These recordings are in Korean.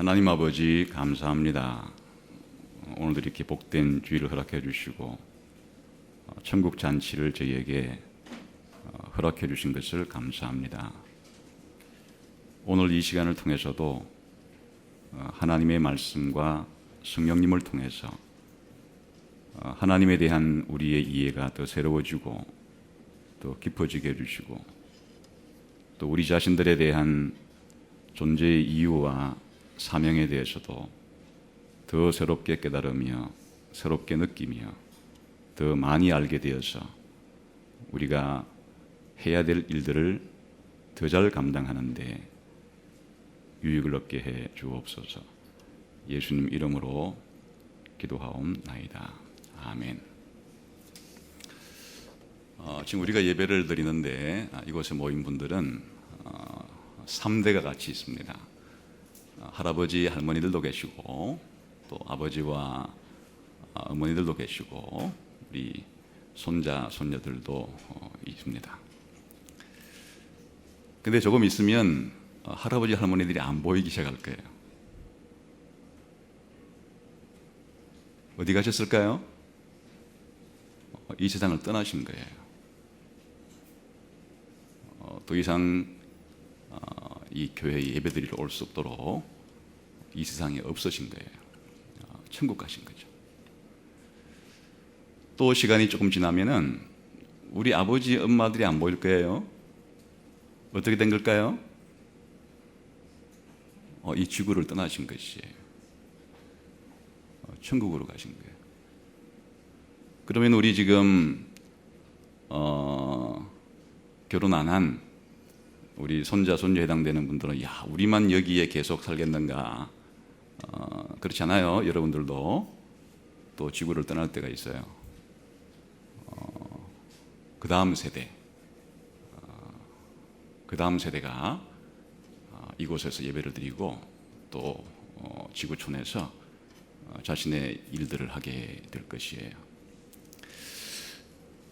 하나님 아버지 감사합니다. 오늘도 이렇게 복된 주일을 허락해 주시고 천국 잔치를 저희에게 허락해 주신 것을 감사합니다. 오늘 이 시간을 통해서도 하나님의 말씀과 성령님을 통해서 하나님에 대한 우리의 이해가 더 새로워지고 또 깊어지게 해주시고 또 우리 자신들에 대한 존재의 이유와 사명에 대해서도 더 새롭게 깨달으며 새롭게 느끼며 더 많이 알게 되어서 우리가 해야 될 일들을 더 잘 감당하는데 유익을 얻게 해 주옵소서. 예수님 이름으로 기도하옵나이다. 아멘. 지금 우리가 예배를 드리는데 이곳에 모인 분들은 3대가 같이 있습니다. 할아버지 할머니들도 계시고 또 아버지와 어머니들도 계시고 우리 손자 손녀들도 있습니다. 근데 조금 있으면 할아버지 할머니들이 안 보이기 시작할 거예요. 어디 가셨을까요? 이 세상을 떠나신 거예요. 더 이상 이 교회에 예배드리러 올 수 없도록 이 세상에 없어진 거예요. 천국 가신 거죠. 또 시간이 조금 지나면은 우리 아버지 엄마들이 안 보일 거예요. 어떻게 된 걸까요? 이 지구를 떠나신 것이에요. 천국으로 가신 거예요. 그러면 우리 지금 결혼 안 한 우리 손자 손녀에 해당되는 분들은 야 우리만 여기에 계속 살겠는가? 그렇지 않아요. 여러분들도 또 지구를 떠날 때가 있어요. 그 다음 세대, 그 다음 세대가 이곳에서 예배를 드리고 또 지구촌에서 자신의 일들을 하게 될 것이에요.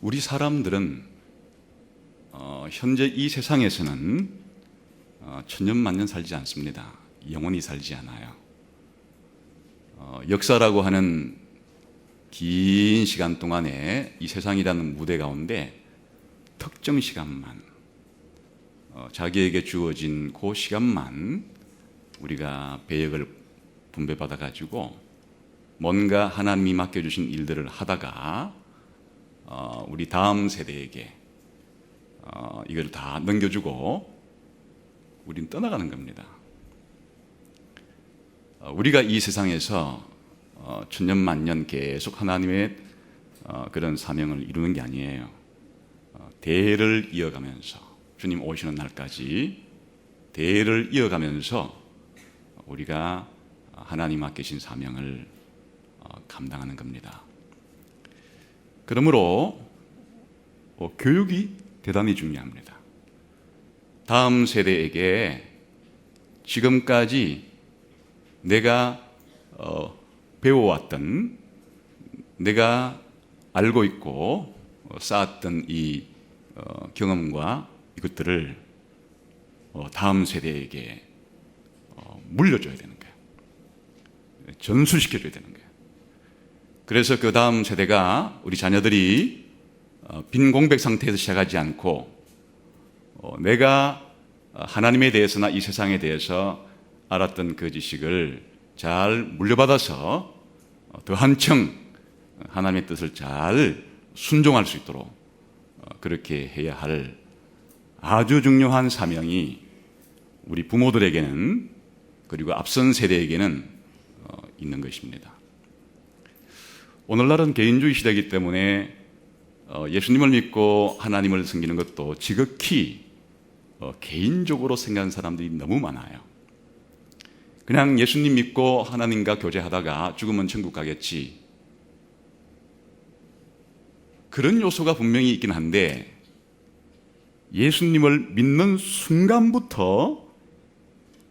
우리 사람들은 현재 이 세상에서는 천년만년 살지 않습니다. 영원히 살지 않아요. 역사라고 하는 긴 시간 동안에 이 세상이라는 무대 가운데 특정 시간만 자기에게 주어진 그 시간만 우리가 배역을 분배받아 가지고 뭔가 하나님이 맡겨주신 일들을 하다가 우리 다음 세대에게 이걸 다 넘겨주고 우린 떠나가는 겁니다. 우리가 이 세상에서 천년만년 계속 하나님의 그런 사명을 이루는 게 아니에요. 대를 이어가면서 주님 오시는 날까지 대를 이어가면서 우리가 하나님 맡기신 사명을 감당하는 겁니다. 그러므로 교육이 대단히 중요합니다. 다음 세대에게 지금까지 내가 배워왔던 내가 알고 있고 쌓았던 이 경험과 이것들을 다음 세대에게 물려줘야 되는 거예요. 전수시켜줘야 되는 거예요. 그래서 그 다음 세대가 우리 자녀들이 빈 공백 상태에서 시작하지 않고 내가 하나님에 대해서나 이 세상에 대해서 알았던 그 지식을 잘 물려받아서 더 한층 하나님의 뜻을 잘 순종할 수 있도록 그렇게 해야 할 아주 중요한 사명이 우리 부모들에게는 그리고 앞선 세대에게는 있는 것입니다. 오늘날은 개인주의 시대이기 때문에 예수님을 믿고 하나님을 섬기는 것도 지극히 개인적으로 생각하는 사람들이 너무 많아요. 그냥 예수님 믿고 하나님과 교제하다가 죽으면 천국 가겠지. 그런 요소가 분명히 있긴 한데 예수님을 믿는 순간부터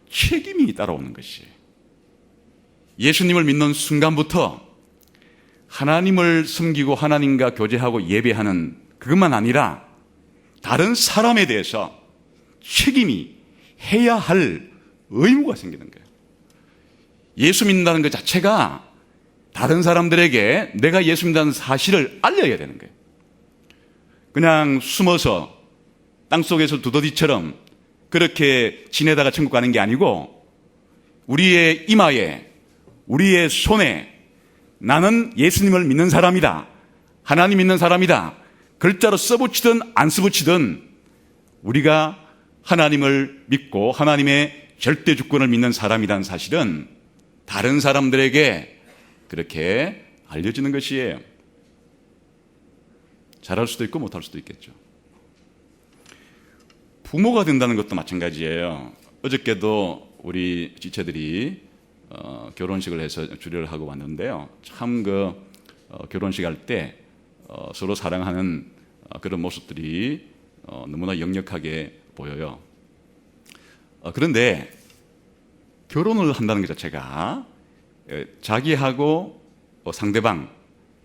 책임이 따라오는 것이에요. 예수님을 믿는 순간부터 하나님을 섬기고 하나님과 교제하고 예배하는 그것만 아니라 다른 사람에 대해서 책임이 해야 할 의무가 생기는 거예요. 예수 믿는다는 것 자체가 다른 사람들에게 내가 예수 믿는다는 사실을 알려야 되는 거예요. 그냥 숨어서 땅속에서 두더지처럼 그렇게 지내다가 천국 가는 게 아니고 우리의 이마에, 우리의 손에 나는 예수님을 믿는 사람이다, 하나님 믿는 사람이다, 글자로 써붙이든 안 써붙이든 우리가 하나님을 믿고 하나님의 절대 주권을 믿는 사람이라는 사실은 다른 사람들에게 그렇게 알려지는 것이에요. 잘할 수도 있고 못할 수도 있겠죠. 부모가 된다는 것도 마찬가지예요. 어저께도 우리 지체들이 결혼식을 해서 주례를 하고 왔는데요. 참 결혼식 할 때 서로 사랑하는 그런 모습들이 너무나 역력하게 보여요. 그런데 결혼을 한다는 것 자체가 자기하고 상대방,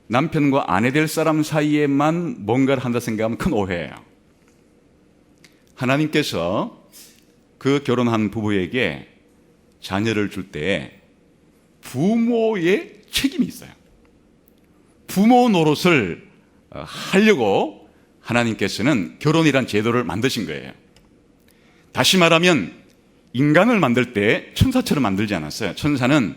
남편과 아내 될 사람 사이에만 뭔가를 한다 생각하면 큰 오해예요. 하나님께서 그 결혼한 부부에게 자녀를 줄 때 부모의 책임이 있어요. 부모 노릇을 하려고 하나님께서는 결혼이란 제도를 만드신 거예요. 다시 말하면 인간을 만들 때 천사처럼 만들지 않았어요. 천사는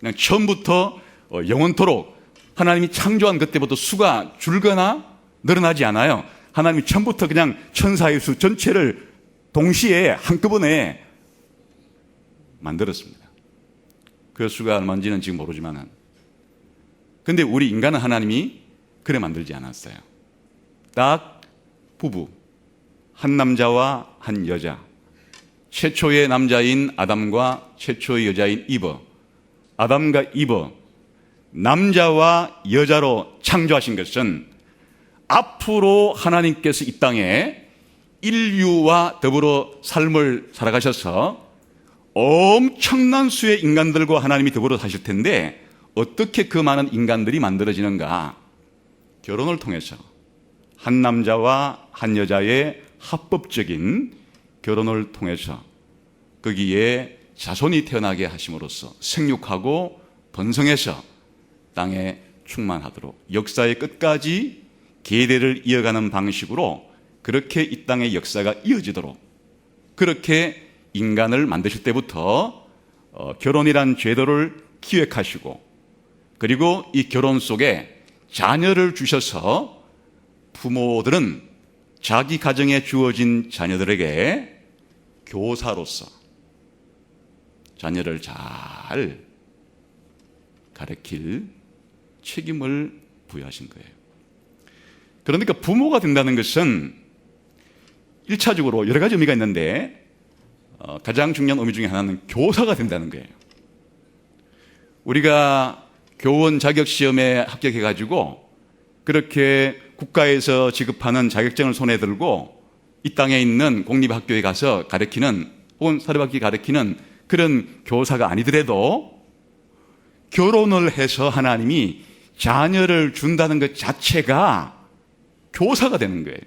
그냥 처음부터 영원토록 하나님이 창조한 그때부터 수가 줄거나 늘어나지 않아요. 하나님이 처음부터 그냥 천사의 수 전체를 동시에 한꺼번에 만들었습니다. 그 수가 얼마인지는 지금 모르지만은. 근데 우리 인간은 하나님이 그래 만들지 않았어요. 딱 부부, 한 남자와 한 여자, 최초의 남자인 아담과 최초의 여자인 이브, 아담과 이브, 남자와 여자로 창조하신 것은 앞으로 하나님께서 이 땅에 인류와 더불어 삶을 살아가셔서 엄청난 수의 인간들과 하나님이 더불어 사실 텐데 어떻게 그 많은 인간들이 만들어지는가? 결혼을 통해서 한 남자와 한 여자의 합법적인 결혼을 통해서 거기에 자손이 태어나게 하심으로써 생육하고 번성해서 땅에 충만하도록 역사의 끝까지 계대를 이어가는 방식으로 그렇게 이 땅의 역사가 이어지도록 그렇게 인간을 만드실 때부터 결혼이란 제도를 기획하시고 그리고 이 결혼 속에 자녀를 주셔서 부모들은 자기 가정에 주어진 자녀들에게 교사로서 자녀를 잘 가르칠 책임을 부여하신 거예요. 그러니까 부모가 된다는 것은 1차적으로 여러 가지 의미가 있는데 가장 중요한 의미 중에 하나는 교사가 된다는 거예요. 우리가 교원 자격시험에 합격해가지고 그렇게 국가에서 지급하는 자격증을 손에 들고 이 땅에 있는 공립학교에 가서 가르치는 혹은 사립학교 가르치는 그런 교사가 아니더라도 결혼을 해서 하나님이 자녀를 준다는 것 자체가 교사가 되는 거예요.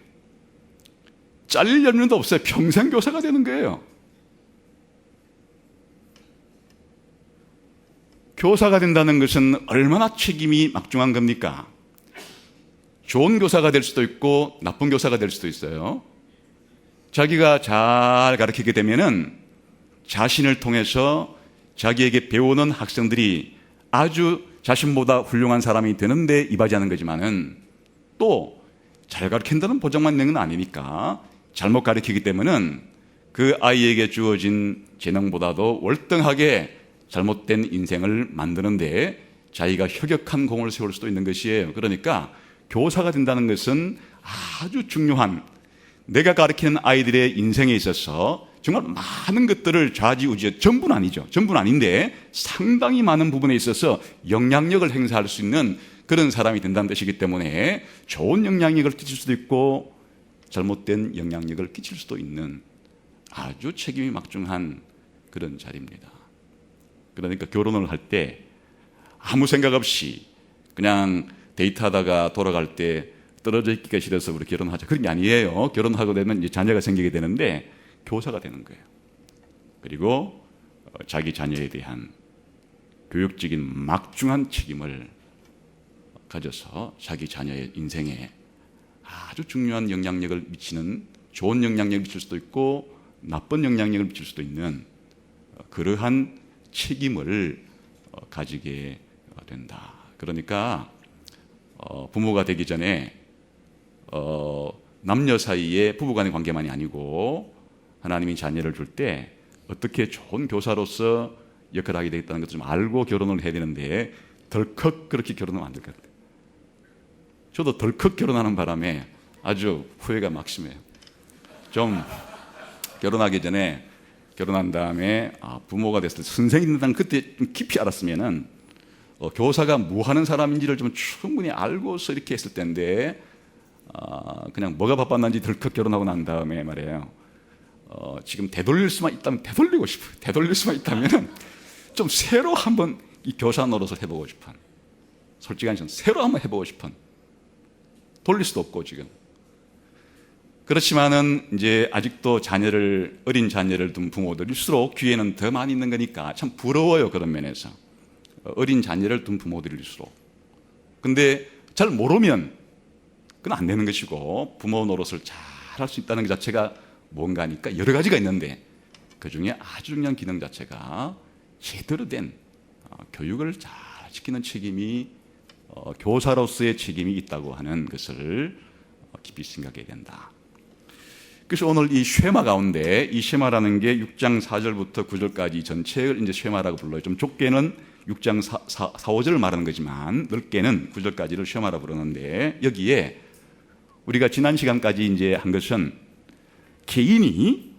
잘릴 염려도 없어요. 평생 교사가 되는 거예요. 교사가 된다는 것은 얼마나 책임이 막중한 겁니까? 좋은 교사가 될 수도 있고 나쁜 교사가 될 수도 있어요. 자기가 잘 가르치게 되면은 자신을 통해서 자기에게 배우는 학생들이 아주 자신보다 훌륭한 사람이 되는데 이바지하는 거지만은 또 잘 가르친다는 보장만 있는 건 아니니까 잘못 가르치기 때문에는 그 아이에게 주어진 재능보다도 월등하게 잘못된 인생을 만드는데 자기가 혁혁한 공을 세울 수도 있는 것이에요. 그러니까 교사가 된다는 것은 아주 중요한 내가 가르치는 아이들의 인생에 있어서 정말 많은 것들을 좌지우지, 전부는 아니죠. 전부는 아닌데 상당히 많은 부분에 있어서 영향력을 행사할 수 있는 그런 사람이 된다는 뜻이기 때문에 좋은 영향력을 끼칠 수도 있고 잘못된 영향력을 끼칠 수도 있는 아주 책임이 막중한 그런 자리입니다. 그러니까 결혼을 할 때 아무 생각 없이 그냥 데이트하다가 돌아갈 때 떨어져 있기가 싫어서 우리 결혼하자. 그런 게 아니에요. 결혼하고 되면 이제 자녀가 생기게 되는데 교사가 되는 거예요. 그리고 자기 자녀에 대한 교육적인 막중한 책임을 가져서 자기 자녀의 인생에 아주 중요한 영향력을 미치는, 좋은 영향력을 미칠 수도 있고 나쁜 영향력을 미칠 수도 있는 그러한 책임을 가지게 된다. 그러니까 부모가 되기 전에 남녀 사이의 부부간의 관계만이 아니고 하나님이 자녀를 줄 때 어떻게 좋은 교사로서 역할을 하게 되겠다는 것을 좀 알고 결혼을 해야 되는데 덜컥 그렇게 결혼하면 안 될 것 같아요. 저도 덜컥 결혼하는 바람에 아주 후회가 막심해요. 좀 결혼하기 전에, 결혼한 다음에 부모가 됐을 때 선생이 된다는 그때 좀 깊이 알았으면은 교사가 뭐 하는 사람인지를 좀 충분히 알고서 이렇게 했을 텐데 그냥 뭐가 바빴는지 덜컥 결혼하고 난 다음에 말이에요. 지금 되돌릴 수만 있다면 되돌리고 싶어요. 되돌릴 수만 있다면 좀 새로 한번 이 교사 노릇을 해보고 싶은, 솔직한 좀 새로 한번 해보고 싶은, 돌릴 수도 없고 지금. 그렇지만은 이제 아직도 어린 자녀를 둔 부모들일수록 기회는 더 많이 있는 거니까 참 부러워요. 그런 면에서 어린 자녀를 둔 부모들일수록. 근데 잘 모르면 그건 안 되는 것이고, 부모 노릇을 잘 할 수 있다는 것 자체가 뭔가 하니까 여러 가지가 있는데 그 중에 아주 중요한 기능 자체가 제대로 된 교육을 잘 시키는 책임이, 교사로서의 책임이 있다고 하는 것을 깊이 생각해야 된다. 그래서 오늘 이 쉐마 가운데, 이 쉐마라는 게 6장 4절부터 9절까지 전체를 이제 쉐마라고 불러요. 좀 좁게는 6장 4, 5절을 말하는 거지만 넓게는 9절까지를 쉐마라 부르는데, 여기에 우리가 지난 시간까지 이제 한 것은 개인이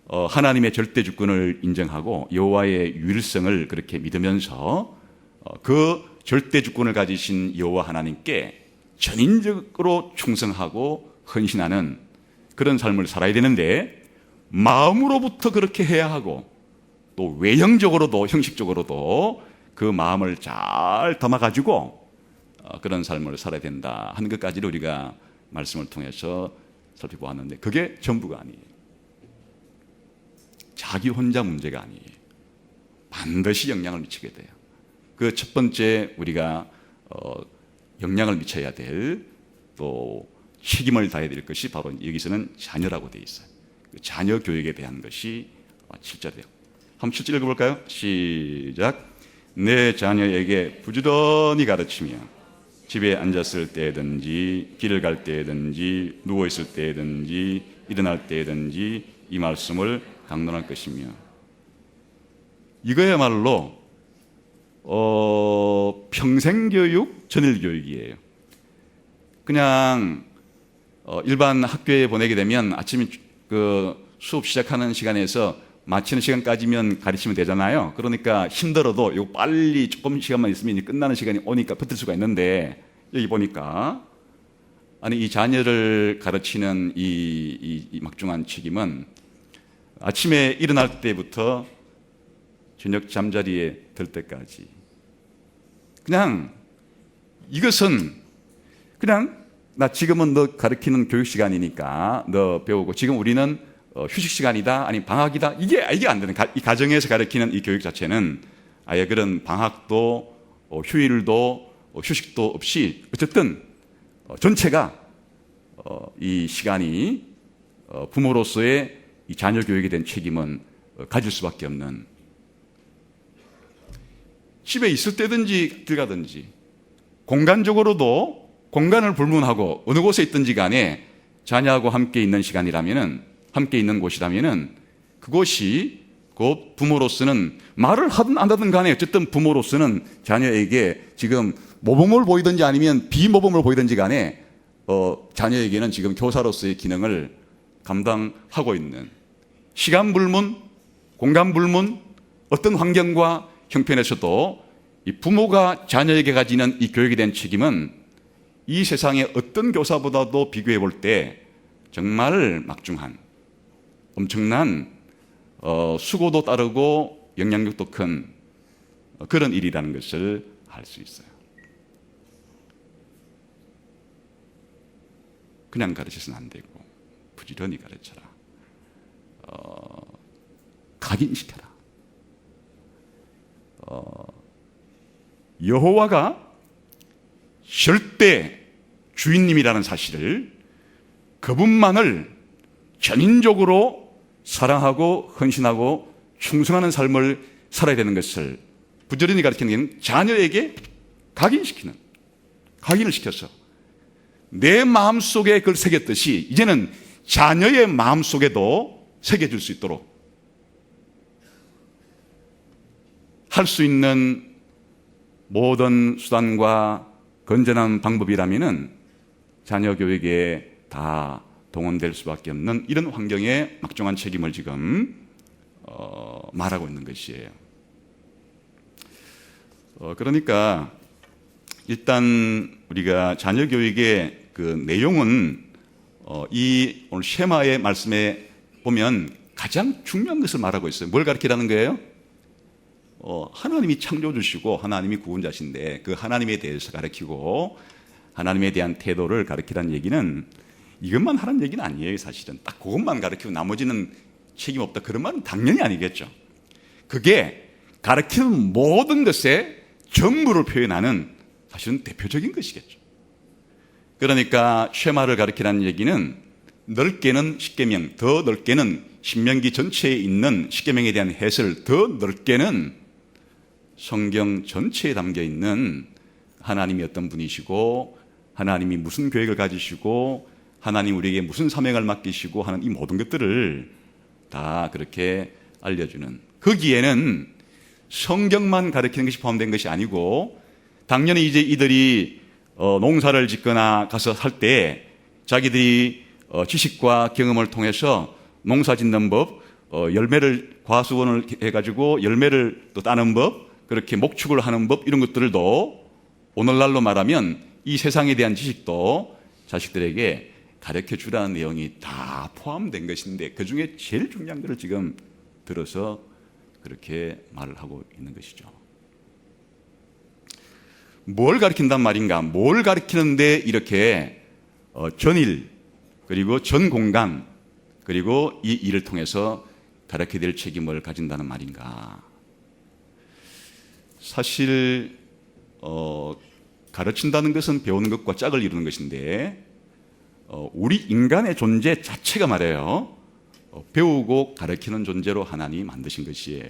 하나님의 절대 주권을 인정하고 여호와의 유일성을 그렇게 믿으면서 그 절대 주권을 가지신 여호와 하나님께 전인적으로 충성하고 헌신하는 그런 삶을 살아야 되는데, 마음으로부터 그렇게 해야 하고 또 외형적으로도 형식적으로도 그 마음을 잘 담아가지고 그런 삶을 살아야 된다 하는 것까지를 우리가 말씀을 통해서 살펴보았는데, 그게 전부가 아니에요. 자기 혼자 문제가 아니에요. 반드시 영향을 미치게 돼요. 그 첫 번째 우리가 영향을 미쳐야 될, 또 책임을 다해야 될 것이 바로 여기서는 자녀라고 되어 있어요. 그 자녀 교육에 대한 것이 7절이에요. 한번 7절 읽어볼까요? 시작. 내 자녀에게 부지런히 가르치며 집에 앉았을 때든지 길을 갈 때든지 누워있을 때든지 일어날 때든지 이 말씀을 강론할 것이며. 이거야말로 평생교육, 전일교육이에요. 그냥 일반 학교에 보내게 되면 아침에 그 수업 시작하는 시간에서 마치는 시간까지면 가르치면 되잖아요. 그러니까 힘들어도 요 빨리 조금 시간만 있으면 끝나는 시간이 오니까 버틸 수가 있는데, 여기 보니까 아니 이 자녀를 가르치는 이 막중한 책임은 아침에 일어날 때부터 저녁 잠자리에 들 때까지, 그냥 이것은 그냥 나 지금은 너 가르치는 교육 시간이니까 너 배우고, 지금 우리는 휴식 시간이다, 아니 방학이다, 이게 안 되는, 이 가정에서 가르치는 이 교육 자체는 아예 그런 방학도 휴일도 휴식도 없이 어쨌든 전체가 이 시간이 부모로서의 이 자녀 교육에 대한 책임은 가질 수밖에 없는, 집에 있을 때든지 들어가든지 공간적으로도 공간을 불문하고 어느 곳에 있든지 간에 자녀하고 함께 있는 시간이라면은, 함께 있는 곳이라면은 그곳이 곧 부모로서는 말을 하든 안 하든 간에 어쨌든 부모로서는 자녀에게 지금 모범을 보이든지 아니면 비모범을 보이든지 간에 자녀에게는 지금 교사로서의 기능을 감당하고 있는, 시간 불문, 공간 불문, 어떤 환경과 형편에서도 이 부모가 자녀에게 가지는 이 교육에 대한 책임은 이 세상의 어떤 교사보다도 비교해 볼 때 정말 막중한, 엄청난 수고도 따르고 영향력도 큰 그런 일이라는 것을 알 수 있어요. 그냥 가르쳐서는 안 되고 부지런히 가르쳐라. 각인시켜라. 여호와가 절대 주인님이라는 사실을, 그분만을 전인적으로 사랑하고 헌신하고 충성하는 삶을 살아야 되는 것을 부지런히 가르치는 게 자녀에게 각인을 시켜서 내 마음속에 그걸 새겼듯이 이제는 자녀의 마음속에도 새겨질 수 있도록 할 수 있는 모든 수단과 건전한 방법이라면은 자녀 교육에 다 동원될 수밖에 없는 이런 환경에 막중한 책임을 지금 말하고 있는 것이에요. 그러니까 일단 우리가 자녀 교육의 그 내용은 이 오늘 쉐마의 말씀에 보면 가장 중요한 것을 말하고 있어요. 뭘 가르치라는 거예요? 하나님이 창조주시고 하나님이 구원자신데 그 하나님에 대해서 가르치고 하나님에 대한 태도를 가르치라는 얘기는 이것만 하라는 얘기는 아니에요. 사실은 딱 그것만 가르치고 나머지는 책임 없다, 그런 말은 당연히 아니겠죠. 그게 가르치는 모든 것의 전부를 표현하는 사실은 대표적인 것이겠죠. 그러니까 쉐마를 가르치라는 얘기는 넓게는 십계명, 더 넓게는 신명기 전체에 있는 십계명에 대한 해설, 더 넓게는 성경 전체에 담겨 있는 하나님이 어떤 분이시고 하나님이 무슨 계획을 가지시고 하나님 우리에게 무슨 사명을 맡기시고 하는 이 모든 것들을 다 그렇게 알려주는, 거기에는 성경만 가르치는 것이 포함된 것이 아니고 당연히 이제 이들이 농사를 짓거나 가서 살 때 자기들이 지식과 경험을 통해서 농사 짓는 법, 열매를 과수원을 해가지고 열매를 또 따는 법, 그렇게 목축을 하는 법, 이런 것들도 오늘날로 말하면 이 세상에 대한 지식도 자식들에게 가르쳐 주라는 내용이 다 포함된 것인데 그 중에 제일 중요한 것을 지금 들어서 그렇게 말을 하고 있는 것이죠. 뭘 가르친단 말인가? 뭘 가르치는데 이렇게 전일 그리고 전 공간 그리고 이 일을 통해서 가르쳐야 될 책임을 가진다는 말인가? 사실 가르친다는 것은 배우는 것과 짝을 이루는 것인데 우리 인간의 존재 자체가 말이에요, 배우고 가르치는 존재로 하나님이 만드신 것이에요.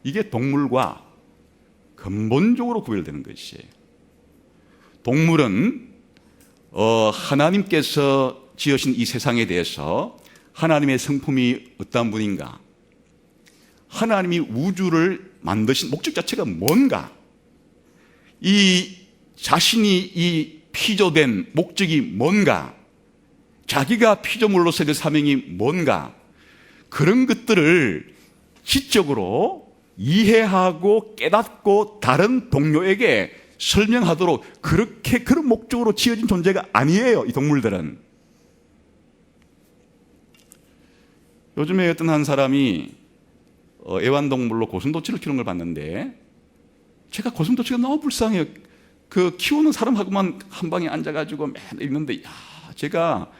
이게 동물과 근본적으로 구별되는 것이에요. 동물은 하나님께서 지으신 이 세상에 대해서 하나님의 성품이 어떤 분인가, 하나님이 우주를 만드신 목적 자체가 뭔가, 이 자신이 이 피조된 목적이 뭔가, 자기가 피조물로서의 그 사명이 뭔가, 그런 것들을 지적으로 이해하고 깨닫고 다른 동료에게 설명하도록 그렇게 그런 목적으로 지어진 존재가 아니에요, 이 동물들은. 요즘에 어떤 한 사람이 애완동물로 고슴도치를 키우는 걸 봤는데 제가 고슴도치가 너무 불쌍해요. 그 키우는 사람하고만 한 방에 앉아가지고 맨날 있는데, 제가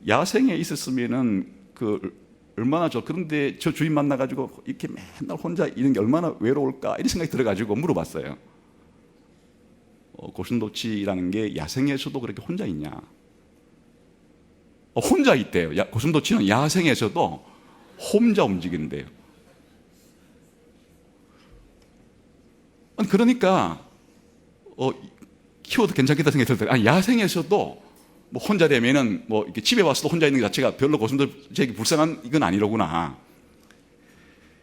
야생에 있었으면은 얼마나 좋아. 그런데 저 주인 만나가지고 이렇게 맨날 혼자 있는 게 얼마나 외로울까, 이런 생각이 들어가지고 물어봤어요. 고슴도치라는 게 야생에서도 그렇게 혼자 있냐? 혼자 있대요. 고슴도치는 야생에서도 혼자 움직인대요. 그러니까 키워도 괜찮겠다 생각이 들어요. 야생에서도 뭐 혼자 되면은 뭐 이렇게 집에 와서도 혼자 있는 것 자체가 별로 고슴도치에게 불쌍한 이건 아니로구나.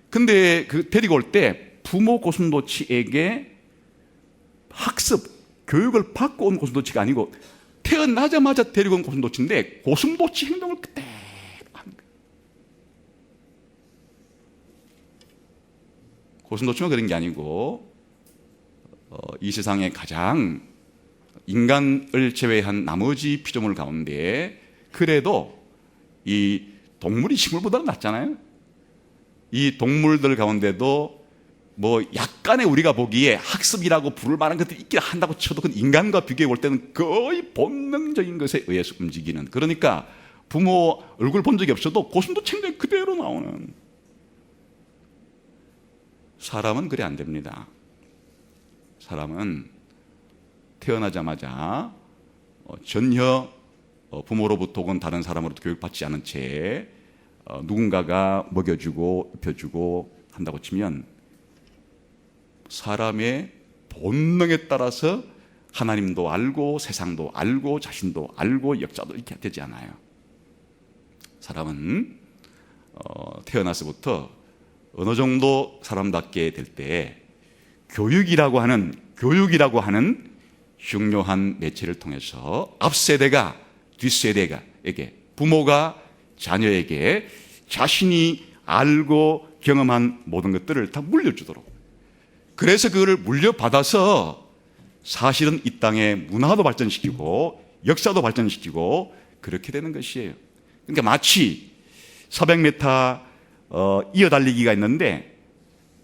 근데 데리고 올 때 부모 고슴도치에게 학습, 교육을 받고 온 고슴도치가 아니고 태어나자마자 데리고 온 고슴도치인데 고슴도치 행동을 그대로 하는 거예요. 고슴도치만 그런 게 아니고 이 세상에 가장 인간을 제외한 나머지 피조물 가운데 그래도 이 동물이 식물보다는 낫잖아요. 이 동물들 가운데도 뭐 약간의 우리가 보기에 학습이라고 부를 만한 것들이 있긴 한다고 쳐도 그건 인간과 비교해 볼 때는 거의 본능적인 것에 의해서 움직이는, 그러니까 부모 얼굴 본 적이 없어도 고슴도치 행동이 그대로 나오는. 사람은 그래 안 됩니다. 사람은 태어나자마자 전혀 부모로부터 혹은 다른 사람으로부터 교육받지 않은 채 누군가가 먹여주고 입혀주고 한다고 치면 사람의 본능에 따라서 하나님도 알고 세상도 알고 자신도 알고 역사도 이렇게 되지 않아요. 사람은 태어나서부터 어느 정도 사람답게 될 때 교육이라고 하는 중요한 매체를 통해서 앞세대가 뒷세대에게 부모가 자녀에게 자신이 알고 경험한 모든 것들을 다 물려주도록, 그래서 그거를 물려받아서 사실은 이 땅의 문화도 발전시키고 역사도 발전시키고 그렇게 되는 것이에요. 그러니까 마치 400m 이어달리기가 있는데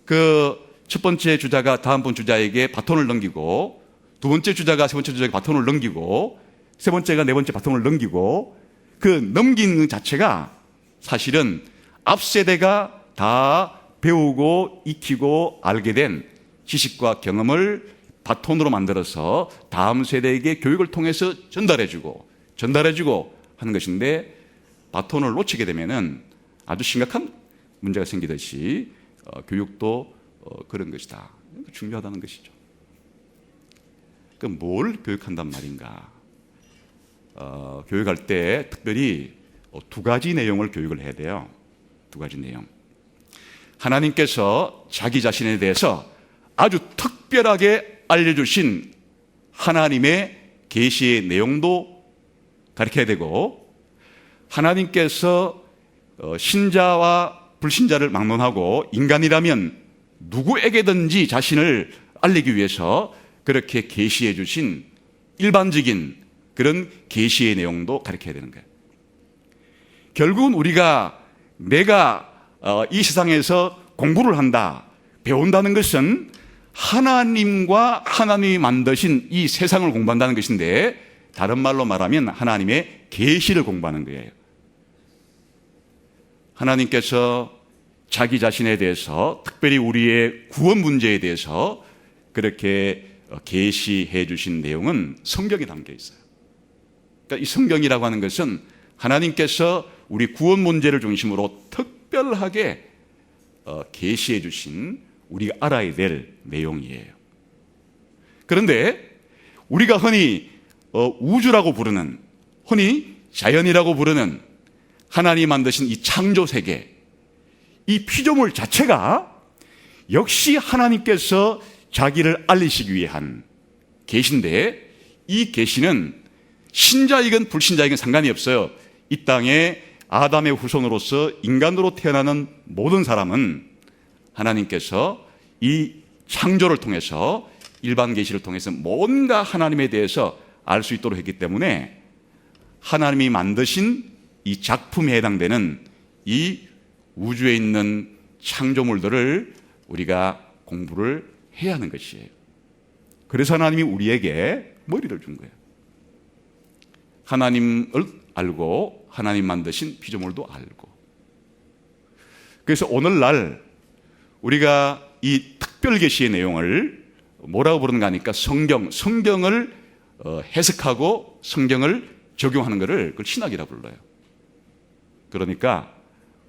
그 첫 번째 주자가 다음 번 주자에게 바톤을 넘기고, 두 번째 주자가 세 번째 주자에게 바톤을 넘기고, 세 번째가 네 번째 바톤을 넘기고, 그 넘기는 자체가 사실은 앞 세대가 다 배우고 익히고 알게 된 지식과 경험을 바톤으로 만들어서 다음 세대에게 교육을 통해서 전달해주고 하는 것인데, 바톤을 놓치게 되면은 아주 심각한 문제가 생기듯이 교육도 그런 것이다. 중요하다는 것이죠. 그럼 뭘 교육한단 말인가? 교육할 때 특별히 두 가지 내용을 교육을 해야 돼요. 두 가지 내용. 하나님께서 자기 자신에 대해서 아주 특별하게 알려주신 하나님의 계시의 내용도 가르쳐야 되고, 하나님께서 신자와 불신자를 막론하고 인간이라면 누구에게든지 자신을 알리기 위해서 그렇게 계시해 주신 일반적인 그런 계시의 내용도 가르쳐야 되는 거예요. 결국은 우리가 내가 이 세상에서 공부를 한다, 배운다는 것은 하나님과 하나님이 만드신 이 세상을 공부한다는 것인데, 다른 말로 말하면 하나님의 계시를 공부하는 거예요. 하나님께서 자기 자신에 대해서, 특별히 우리의 구원 문제에 대해서 그렇게 계시해 주신 내용은 성경에 담겨 있어요. 그러니까 이 성경이라고 하는 것은 하나님께서 우리 구원 문제를 중심으로 특별하게 계시해 주신 우리가 알아야 될 내용이에요. 그런데 우리가 흔히 우주라고 부르는, 흔히 자연이라고 부르는 하나님이 만드신 이 창조 세계, 이 피조물 자체가 역시 하나님께서 자기를 알리시기 위한 계시인데, 이 계시는 신자이건 불신자이건 상관이 없어요. 이 땅에 아담의 후손으로서 인간으로 태어나는 모든 사람은 하나님께서 이 창조를 통해서, 일반 계시를 통해서 뭔가 하나님에 대해서 알 수 있도록 했기 때문에 하나님이 만드신 이 작품에 해당되는 이 우주에 있는 창조물들을 우리가 공부를 해야 하는 것이에요. 그래서 하나님이 우리에게 머리를 준 거예요. 하나님을 알고 하나님 만드신 피조물도 알고. 그래서 오늘날 우리가 이 특별 계시의 내용을 뭐라고 부르는가 하니까 성경을 해석하고 성경을 적용하는 것을 그걸 신학이라고 불러요. 그러니까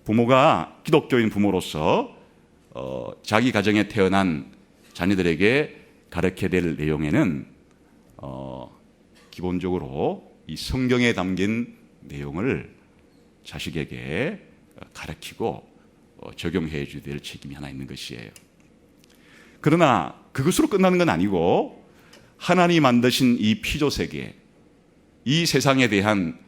부모가 기독교인 부모로서 자기 가정에 태어난 자녀들에게 가르쳐야 될 내용에는 기본적으로 이 성경에 담긴 내용을 자식에게 가르치고 적용해 줘야 될 책임이 하나 있는 것이에요. 그러나 그것으로 끝나는 건 아니고, 하나님이 만드신 이 피조세계, 이 세상에 대한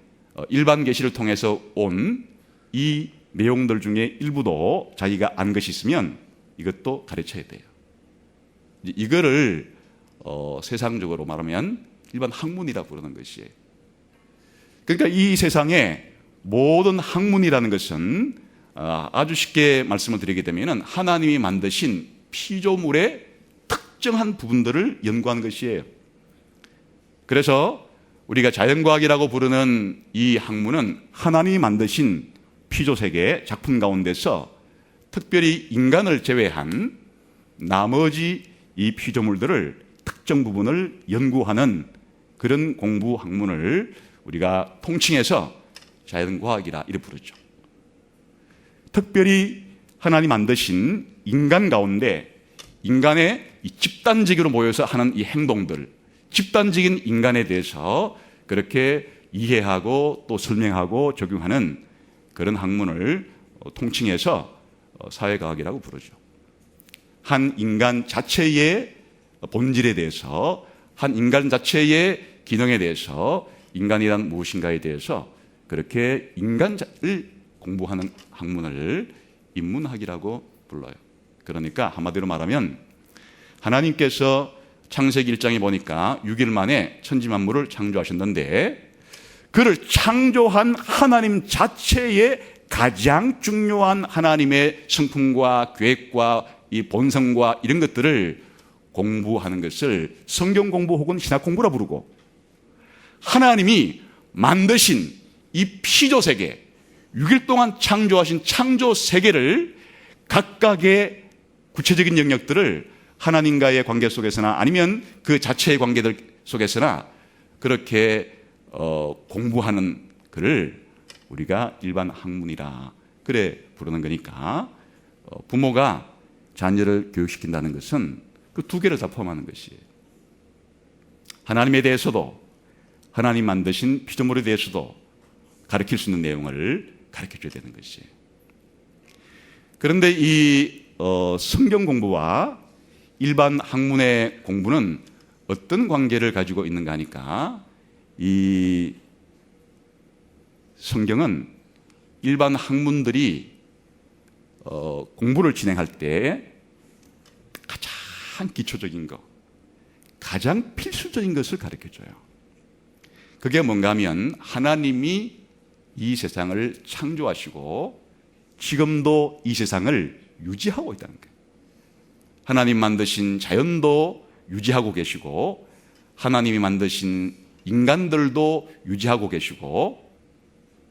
일반 계시를 통해서 온 이 내용들 중에 일부도 자기가 안 것이 있으면 이것도 가르쳐야 돼요. 이거를 세상적으로 말하면 일반 학문이라고 부르는 것이에요. 그러니까 이 세상의 모든 학문이라는 것은 아주 쉽게 말씀을 드리게 되면 하나님이 만드신 피조물의 특정한 부분들을 연구하는 것이에요. 그래서 우리가 자연과학이라고 부르는 이 학문은 하나님이 만드신 피조세계 작품 가운데서 특별히 인간을 제외한 나머지 이 피조물들을 특정 부분을 연구하는 그런 공부 학문을 우리가 통칭해서 자연과학이라 이렇게 부르죠. 특별히 하나님 만드신 인간 가운데 인간의 이 집단적으로 모여서 하는 이 행동들, 집단적인 인간에 대해서 그렇게 이해하고 또 설명하고 적용하는 그런 학문을 통칭해서 사회과학이라고 부르죠. 한 인간 자체의 본질에 대해서, 한 인간 자체의 기능에 대해서, 인간이란 무엇인가에 대해서 그렇게 인간을 공부하는 학문을 인문학이라고 불러요. 그러니까 한마디로 말하면 하나님께서 창세기 1장에 보니까 6일 만에 천지만물을 창조하셨는데 그를 창조한 하나님 자체의 가장 중요한 하나님의 성품과 계획과 이 본성과 이런 것들을 공부하는 것을 성경 공부 혹은 신학 공부라 부르고, 하나님이 만드신 이 피조세계, 6일 동안 창조하신 창조세계를 각각의 구체적인 영역들을 하나님과의 관계 속에서나 아니면 그 자체의 관계들 속에서나 그렇게 공부하는 글을 우리가 일반 학문이라 그래 부르는 거니까, 부모가 자녀를 교육시킨다는 것은 그 두 개를 다 포함하는 것이에요. 하나님에 대해서도 하나님 만드신 피조물에 대해서도 가르칠 수 있는 내용을 가르쳐줘야 되는 것이에요. 그런데 이 성경 공부와 일반 학문의 공부는 어떤 관계를 가지고 있는가 하니까, 이 성경은 일반 학문들이 공부를 진행할 때 가장 기초적인 것, 가장 필수적인 것을 가르쳐줘요. 그게 뭔가 하면 하나님이 이 세상을 창조하시고 지금도 이 세상을 유지하고 있다는 거예요. 하나님 만드신 자연도 유지하고 계시고 하나님이 만드신 인간들도 유지하고 계시고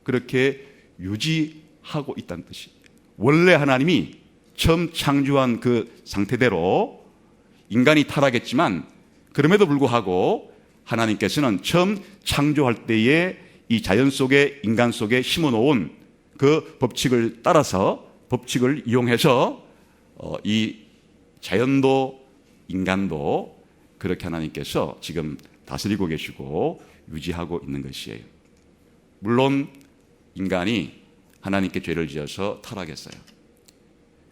그렇게 유지하고 있다는 뜻이에요. 원래 하나님이 처음 창조한 그 상태대로 인간이 타락했지만 그럼에도 불구하고 하나님께서는 처음 창조할 때에 이 자연 속에 인간 속에 심어놓은 그 법칙을 따라서, 법칙을 이용해서 이 자연도 인간도 그렇게 하나님께서 지금 다스리고 계시고 유지하고 있는 것이에요. 물론 인간이 하나님께 죄를 지어서 타락했어요.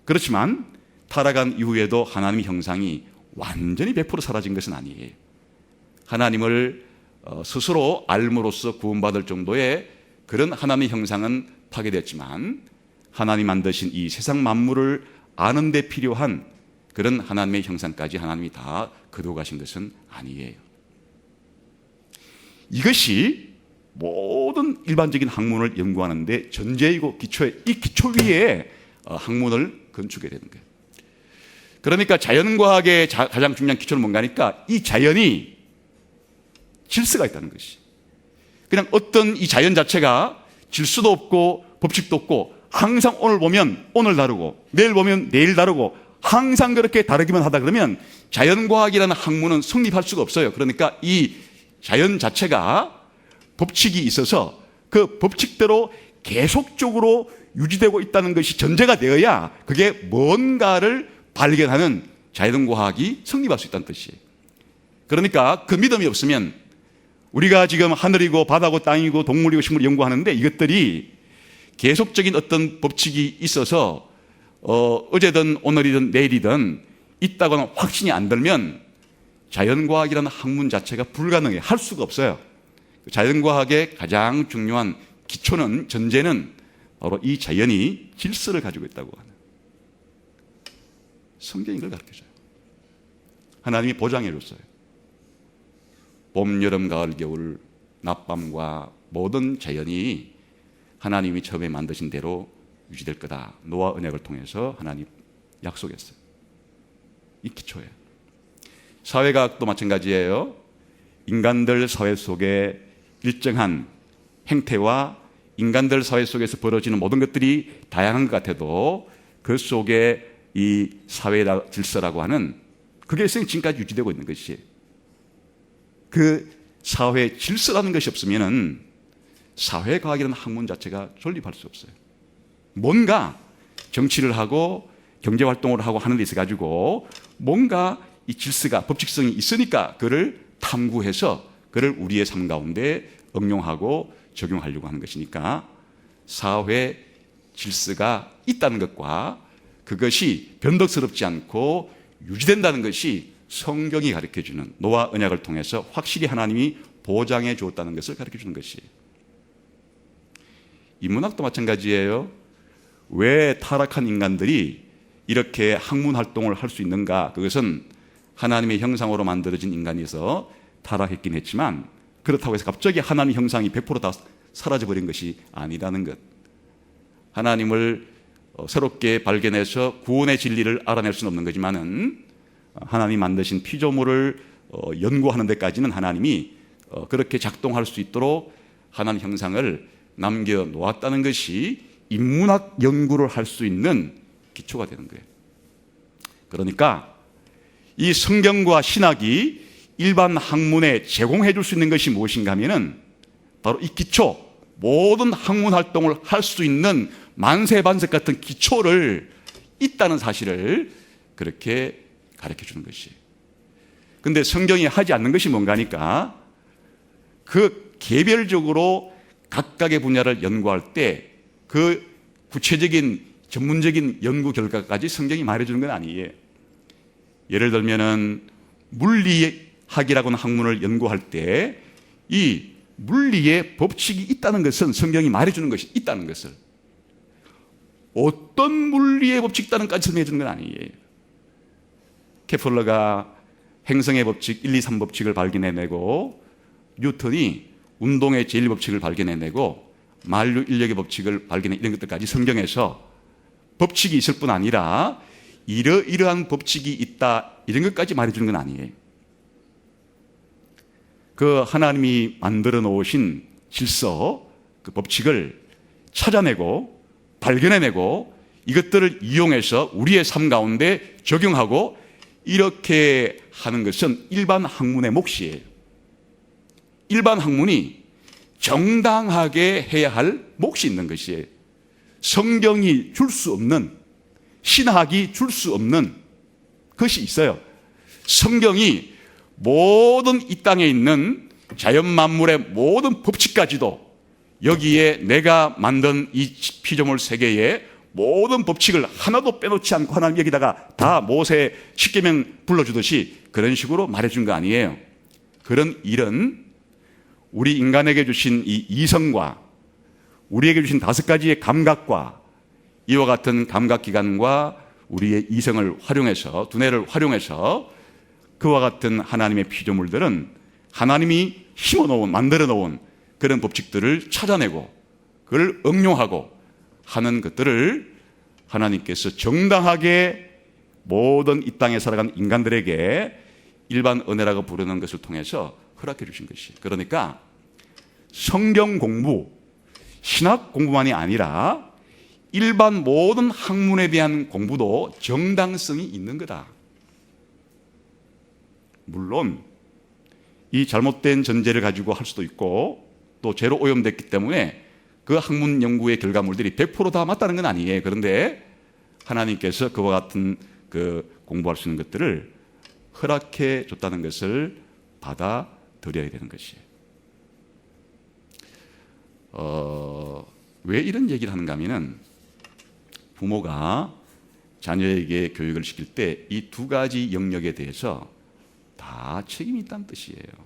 그렇지만 타락한 이후에도 하나님의 형상이 완전히 100% 사라진 것은 아니에요. 하나님을 스스로 알므로써 구원받을 정도의 그런 하나님의 형상은 파괴됐지만 하나님 만드신 이 세상 만물을 아는 데 필요한 그런 하나님의 형상까지 하나님이 다 거두어 가신 것은 아니에요. 이것이 모든 일반적인 학문을 연구하는데 전제이고 기초에, 이 기초 위에 학문을 건축해야 되는 거예요. 그러니까 자연과학의 가장 중요한 기초는 뭔가 하니까 이 자연이 질서가 있다는 것이. 그냥 어떤 이 자연 자체가 질서도 없고 법칙도 없고 항상 오늘 보면 오늘 다르고 내일 보면 내일 다르고 항상 그렇게 다르기만 하다 그러면 자연과학이라는 학문은 성립할 수가 없어요. 그러니까 이 자연 자체가 법칙이 있어서 그 법칙대로 계속적으로 유지되고 있다는 것이 전제가 되어야 그게 뭔가를 발견하는 자연과학이 성립할 수 있다는 뜻이에요. 그러니까 그 믿음이 없으면 우리가 지금 하늘이고 바다고 땅이고 동물이고 식물을 연구하는데 이것들이 계속적인 어떤 법칙이 있어서 어제든 오늘이든 내일이든 있다고는 확신이 안 들면 자연과학이라는 학문 자체가 불가능해. 할 수가 없어요. 자연과학의 가장 중요한 기초는, 전제는 바로 이 자연이 질서를 가지고 있다고 하는, 성경이 이걸 가르쳐줘요. 하나님이 보장해 줬어요. 봄, 여름, 가을, 겨울, 낮밤과 모든 자연이 하나님이 처음에 만드신 대로 유지될 거다. 노아 언약을 통해서 하나님 약속했어요. 이 기초예요. 사회과학도 마찬가지예요. 인간들 사회 속에 일정한 행태와 인간들 사회 속에서 벌어지는 모든 것들이 다양한 것 같아도 그 속에 이 사회 질서라고 하는 그게 지금까지 유지되고 있는 것이에요. 그 사회 질서라는 것이 없으면은 사회과학이라는 학문 자체가 존립할 수 없어요. 뭔가 정치를 하고 경제활동을 하고 하는 데 있어 가지고 뭔가 이 질서가 법칙성이 있으니까 그를 탐구해서 그를 우리의 삶 가운데 응용하고 적용하려고 하는 것이니까 사회 질서가 있다는 것과 그것이 변덕스럽지 않고 유지된다는 것이 성경이 가르쳐주는 노아 언약을 통해서 확실히 하나님이 보장해 주었다는 것을 가르쳐주는 것이에요. 인문학도 마찬가지예요. 왜 타락한 인간들이 이렇게 학문 활동을 할 수 있는가? 그것은 하나님의 형상으로 만들어진 인간이어서 타락했긴 했지만 그렇다고 해서 갑자기 하나님의 형상이 100% 다 사라져버린 것이 아니라는 것. 하나님을 새롭게 발견해서 구원의 진리를 알아낼 수는 없는 거지만은 하나님이 만드신 피조물을 연구하는 데까지는 하나님이 그렇게 작동할 수 있도록 하나님 형상을 남겨놓았다는 것이 인문학 연구를 할 수 있는 기초가 되는 거예요. 그러니까 이 성경과 신학이 일반 학문에 제공해 줄 수 있는 것이 무엇인가 하면은 바로 이 기초, 모든 학문 활동을 할 수 있는 만세반석 같은 기초를 있다는 사실을 그렇게 가르쳐 주는 것이에요. 그런데 성경이 하지 않는 것이 뭔가 하니까 그 개별적으로 각각의 분야를 연구할 때 그 구체적인 전문적인 연구 결과까지 성경이 말해주는 건 아니에요. 예를 들면은 물리학이라고 하는 학문을 연구할 때 이 물리의 법칙이 있다는 것은 성경이 말해주는 것이 있다는 것을 어떤 물리의 법칙 있다는까지 설명해 주는 건 아니에요. 케플러가 행성의 법칙 1, 2, 3법칙을 발견해내고 뉴턴이 운동의 제1법칙을 발견해내고 만류 인력의 법칙을 발견해 이런 것들까지 성경에서 법칙이 있을 뿐 아니라 이러이러한 법칙이 있다 이런 것까지 말해주는 건 아니에요. 그 하나님이 만들어 놓으신 질서, 그 법칙을 찾아내고 발견해내고 이것들을 이용해서 우리의 삶 가운데 적용하고 이렇게 하는 것은 일반 학문의 몫이에요. 일반 학문이 정당하게 해야 할 몫이 있는 것이에요. 성경이 줄 수 없는, 신학이 줄 수 없는 것이 있어요. 성경이 모든 이 땅에 있는 자연 만물의 모든 법칙까지도 여기에 내가 만든 이 피조물 세계의 모든 법칙을 하나도 빼놓지 않고 하나님 여기다가 다 모세 십계명 불러주듯이 그런 식으로 말해준 거 아니에요. 그런 일은 우리 인간에게 주신 이 이성과 우리에게 주신 5가지의 감각과 이와 같은 감각기관과 우리의 이성을 활용해서 두뇌를 활용해서 그와 같은 하나님의 피조물들은 하나님이 심어놓은 만들어 놓은 그런 법칙들을 찾아내고 그걸 응용하고 하는 것들을 하나님께서 정당하게 모든 이 땅에 살아가는 인간들에게 일반 은혜라고 부르는 것을 통해서 허락해 주신 것이에요. 그러니까 성경 공부, 신학 공부만이 아니라 일반 모든 학문에 대한 공부도 정당성이 있는 거다. 물론 이 잘못된 전제를 가지고 할 수도 있고 또 죄로 오염됐기 때문에 그 학문 연구의 결과물들이 100% 다 맞다는 건 아니에요. 그런데 하나님께서 그와 같은 그 공부할 수 있는 것들을 허락해 줬다는 것을 받아들여야 되는 것이에요. 왜 이런 얘기를 하는가 하면은 부모가 자녀에게 교육을 시킬 때 이 2가지 영역에 대해서 다 책임이 있다는 뜻이에요.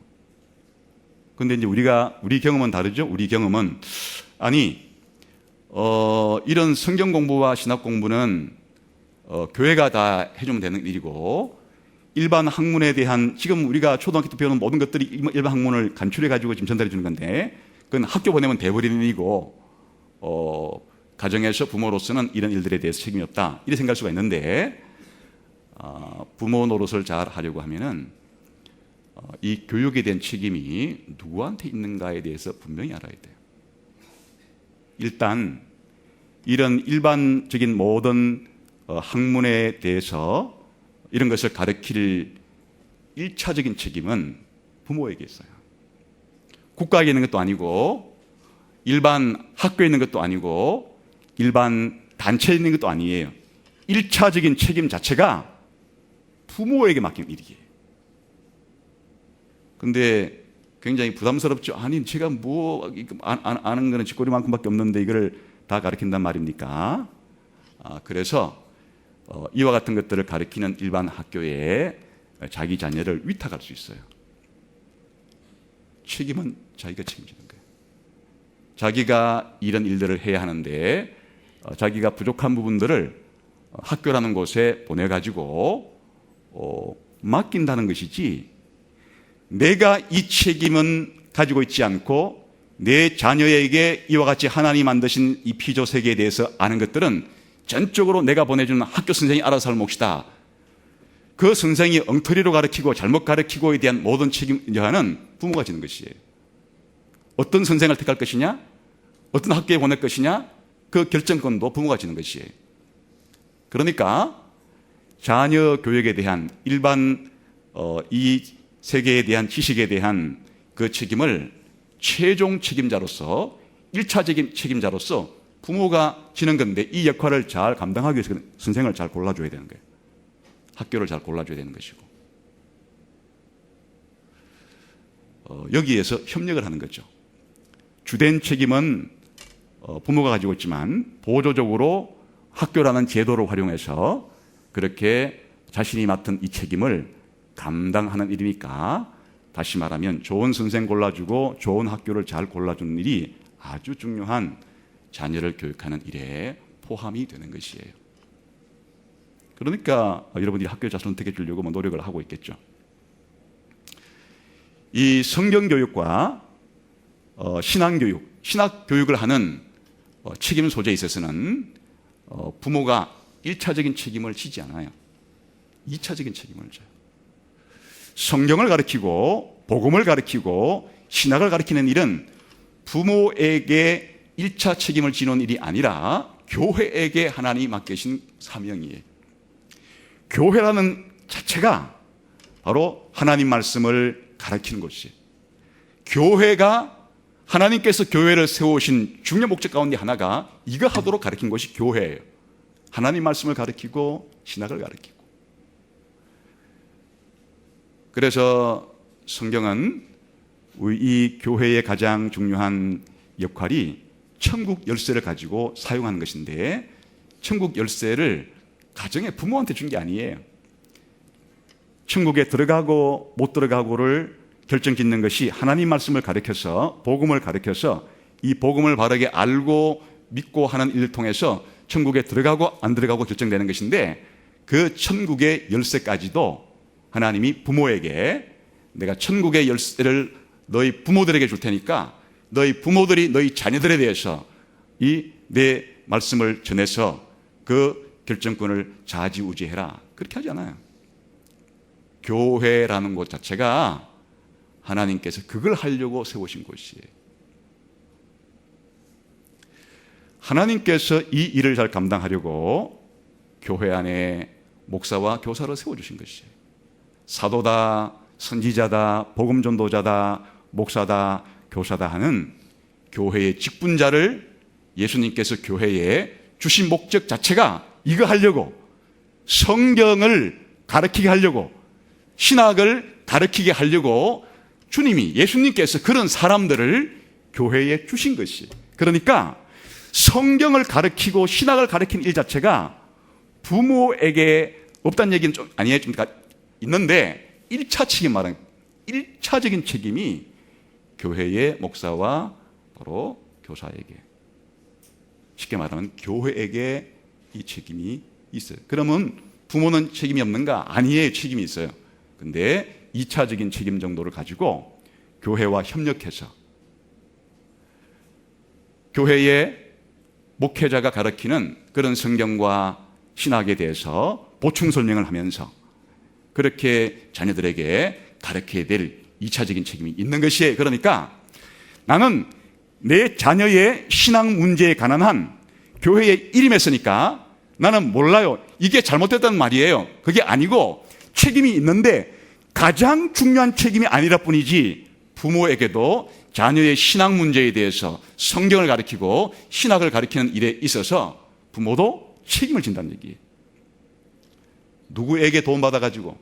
그런데 이제 우리 경험은 다르죠? 우리 경험은 이런 성경 공부와 신학 공부는 교회가 다 해주면 되는 일이고 일반 학문에 대한 지금 우리가 초등학교 때 배우는 모든 것들이 일반 학문을 간추려가지고 지금 전달해 주는 건데 그건 학교 보내면 돼버리는 일이고 가정에서 부모로서는 이런 일들에 대해서 책임이 없다 이렇게 생각할 수가 있는데 부모 노릇을 잘 하려고 하면은 이 교육에 대한 책임이 누구한테 있는가에 대해서 분명히 알아야 돼요. 일단 이런 일반적인 모든 학문에 대해서 이런 것을 가르칠 1차적인 책임은 부모에게 있어요. 국가에 있는 것도 아니고 일반 학교에 있는 것도 아니고 일반 단체에 있는 것도 아니에요. 1차적인 책임 자체가 부모에게 맡긴 일이에요. 근데 굉장히 부담스럽죠. 아니, 제가 아는 거는 쥐꼬리만큼밖에 없는데 이걸 다 가르친단 말입니까? 그래서 이와 같은 것들을 가르치는 일반 학교에 자기 자녀를 위탁할 수 있어요. 책임은 자기가 책임지는 거예요. 자기가 이런 일들을 해야 하는데 자기가 부족한 부분들을 학교라는 곳에 보내가지고 맡긴다는 것이지, 내가 이 책임은 가지고 있지 않고 내 자녀에게 이와 같이 하나님 만드신 이 피조 세계에 대해서 아는 것들은 전적으로 내가 보내주는 학교 선생이 알아서 할 몫이다. 그 선생이 엉터리로 가르치고 잘못 가르치고에 대한 모든 책임자는 부모가 지는 것이에요. 어떤 선생을 택할 것이냐, 어떤 학교에 보낼 것이냐, 그 결정권도 부모가 지는 것이에요. 그러니까 자녀 교육에 대한 일반 이 세계에 대한 지식에 대한 그 책임을 최종 책임자로서, 1차적인 책임자로서 부모가 지는 건데, 이 역할을 잘 감당하기 위해서 선생을 잘 골라줘야 되는 거예요. 학교를 잘 골라줘야 되는 것이고, 여기에서 협력을 하는 거죠. 주된 책임은 부모가 가지고 있지만 보조적으로 학교라는 제도를 활용해서 그렇게 자신이 맡은 이 책임을 감당하는 일이니까, 다시 말하면 좋은 선생 골라주고 좋은 학교를 잘 골라주는 일이 아주 중요한 자녀를 교육하는 일에 포함이 되는 것이에요. 그러니까 여러분들이 학교 잘 선택해 주려고 노력을 하고 있겠죠. 이 성경교육과 신앙교육, 신학교육을 하는 책임 소재에 있어서는 부모가 1차적인 책임을 지지 않아요. 2차적인 책임을 져요. 성경을 가르치고 복음을 가르치고 신학을 가르치는 일은 부모에게 1차 책임을 지는 일이 아니라 교회에게 하나님이 맡기신 사명이에요. 교회라는 자체가 바로 하나님 말씀을 가르치는 곳이에요. 교회가, 하나님께서 교회를 세우신 중요 목적 가운데 하나가 이거 하도록 가르친 것이 교회예요. 하나님 말씀을 가르치고 신학을 가르치고. 그래서 성경은 이 교회의 가장 중요한 역할이 천국 열쇠를 가지고 사용하는 것인데, 천국 열쇠를 가정의 부모한테 준 게 아니에요. 천국에 들어가고 못 들어가고를 결정짓는 것이 하나님 말씀을 가르쳐서, 복음을 가르쳐서 이 복음을 바르게 알고 믿고 하는 일을 통해서 천국에 들어가고 안 들어가고 결정되는 것인데, 그 천국의 열쇠까지도 하나님이 부모에게, 내가 천국의 열쇠를 너희 부모들에게 줄 테니까 너희 부모들이 너희 자녀들에 대해서 이 내 말씀을 전해서 그 결정권을 좌지우지해라, 그렇게 하지 않아요. 교회라는 곳 자체가 하나님께서 그걸 하려고 세우신 곳이에요. 하나님께서 이 일을 잘 감당하려고 교회 안에 목사와 교사를 세워주신 것이에요. 사도다, 선지자다, 복음전도자다, 목사다, 교사다 하는 교회의 직분자를 예수님께서 교회에 주신 목적 자체가 이거 하려고, 성경을 가르치게 하려고, 신학을 가르치게 하려고 주님이, 예수님께서 그런 사람들을 교회에 주신 것이에요. 그러니까 성경을 가르치고 신학을 가르치는 일 자체가 부모에게 없다는 얘기는 좀 아니에요. 좀 있는데 1차 책임 말은 1차적인 책임이 교회의 목사와 바로 교사에게, 쉽게 말하면 교회에게 이 책임이 있어요. 그러면 부모는 책임이 없는가? 아니에요. 책임이 있어요. 근데 2차적인 책임 정도를 가지고 교회와 협력해서 교회의 목회자가 가르치는 그런 성경과 신학에 대해서 보충 설명을 하면서 그렇게 자녀들에게 가르쳐야 될 2차적인 책임이 있는 것이에요. 그러니까 나는 내 자녀의 신학 문제에 관한 한 교회의 일임했으니까 나는 몰라요. 이게 잘못됐다는 말이에요. 그게 아니고 책임이 있는데 가장 중요한 책임이 아니라 뿐이지 부모에게도 자녀의 신앙 문제에 대해서 성경을 가르치고 신학을 가르치는 일에 있어서 부모도 책임을 진다는 얘기예요. 누구에게 도움받아가지고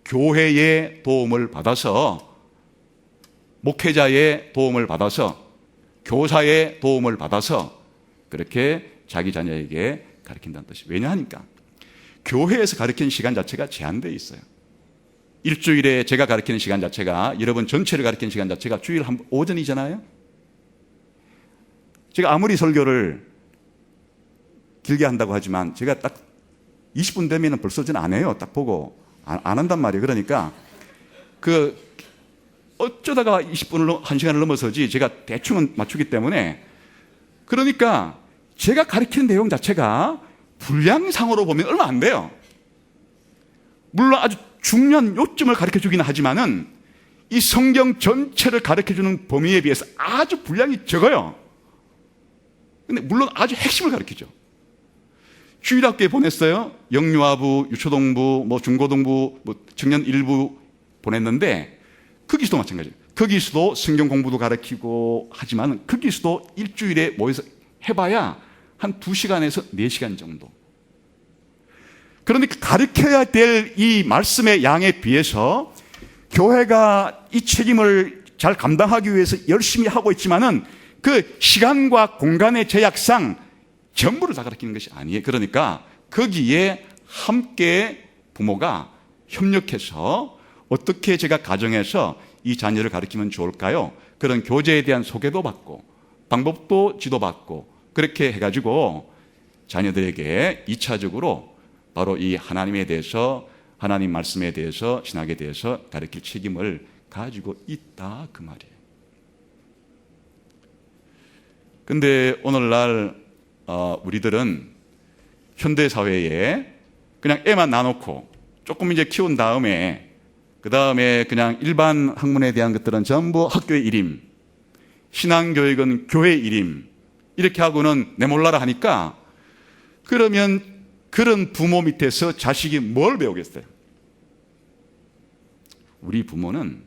교회의 도움을 받아서, 목회자의 도움을 받아서, 교사의 도움을 받아서 그렇게 자기 자녀에게 가르친다는 뜻이. 왜냐하니까 교회에서 가르치는 시간 자체가 제한되어 있어요. 일주일에 제가 가르치는 시간 자체가, 여러분 전체를 가르치는 시간 자체가 주일 한 오전이잖아요. 제가 아무리 설교를 길게 한다고 하지만 제가 딱 20분 되면 벌써 전 안 해요. 딱 보고 안 한단 말이에요. 그러니까 어쩌다가 20분을 1시간을 넘어서지 제가 대충은 맞추기 때문에, 그러니까 제가 가르치는 내용 자체가 분량상으로 보면 얼마 안 돼요. 물론 아주 중요한 요점을 가르쳐주기는 하지만은 이 성경 전체를 가르쳐주는 범위에 비해서 아주 분량이 적어요. 근데 물론 아주 핵심을 가르치죠. 주일학교에 보냈어요. 영유아부, 유초동부, 중고동부, 청년 일부 보냈는데 거기서도 마찬가지예요. 거기서도 성경 공부도 가르치고 하지만 거기서도 일주일에 모여서 해봐야 한 2시간에서 4시간 정도. 그러니까 가르쳐야 될 이 말씀의 양에 비해서 교회가 이 책임을 잘 감당하기 위해서 열심히 하고 있지만은 그 시간과 공간의 제약상 전부를 다 가르치는 것이 아니에요. 그러니까 거기에 함께 부모가 협력해서 어떻게 제가 가정에서 이 자녀를 가르치면 좋을까요? 그런 교제에 대한 소개도 받고 방법도 지도받고 그렇게 해가지고 자녀들에게 2차적으로 바로 이 하나님에 대해서, 하나님 말씀에 대해서, 신학에 대해서 가르칠 책임을 가지고 있다, 그 말이에요. 근데 오늘날 우리들은 현대사회에 그냥 애만 낳아놓고 조금 이제 키운 다음에 그 다음에 그냥 일반 학문에 대한 것들은 전부 학교의 일임, 신앙교육은 교회의 일임, 이렇게 하고는 내몰라라 하니까, 그러면 그런 부모 밑에서 자식이 뭘 배우겠어요? 우리 부모는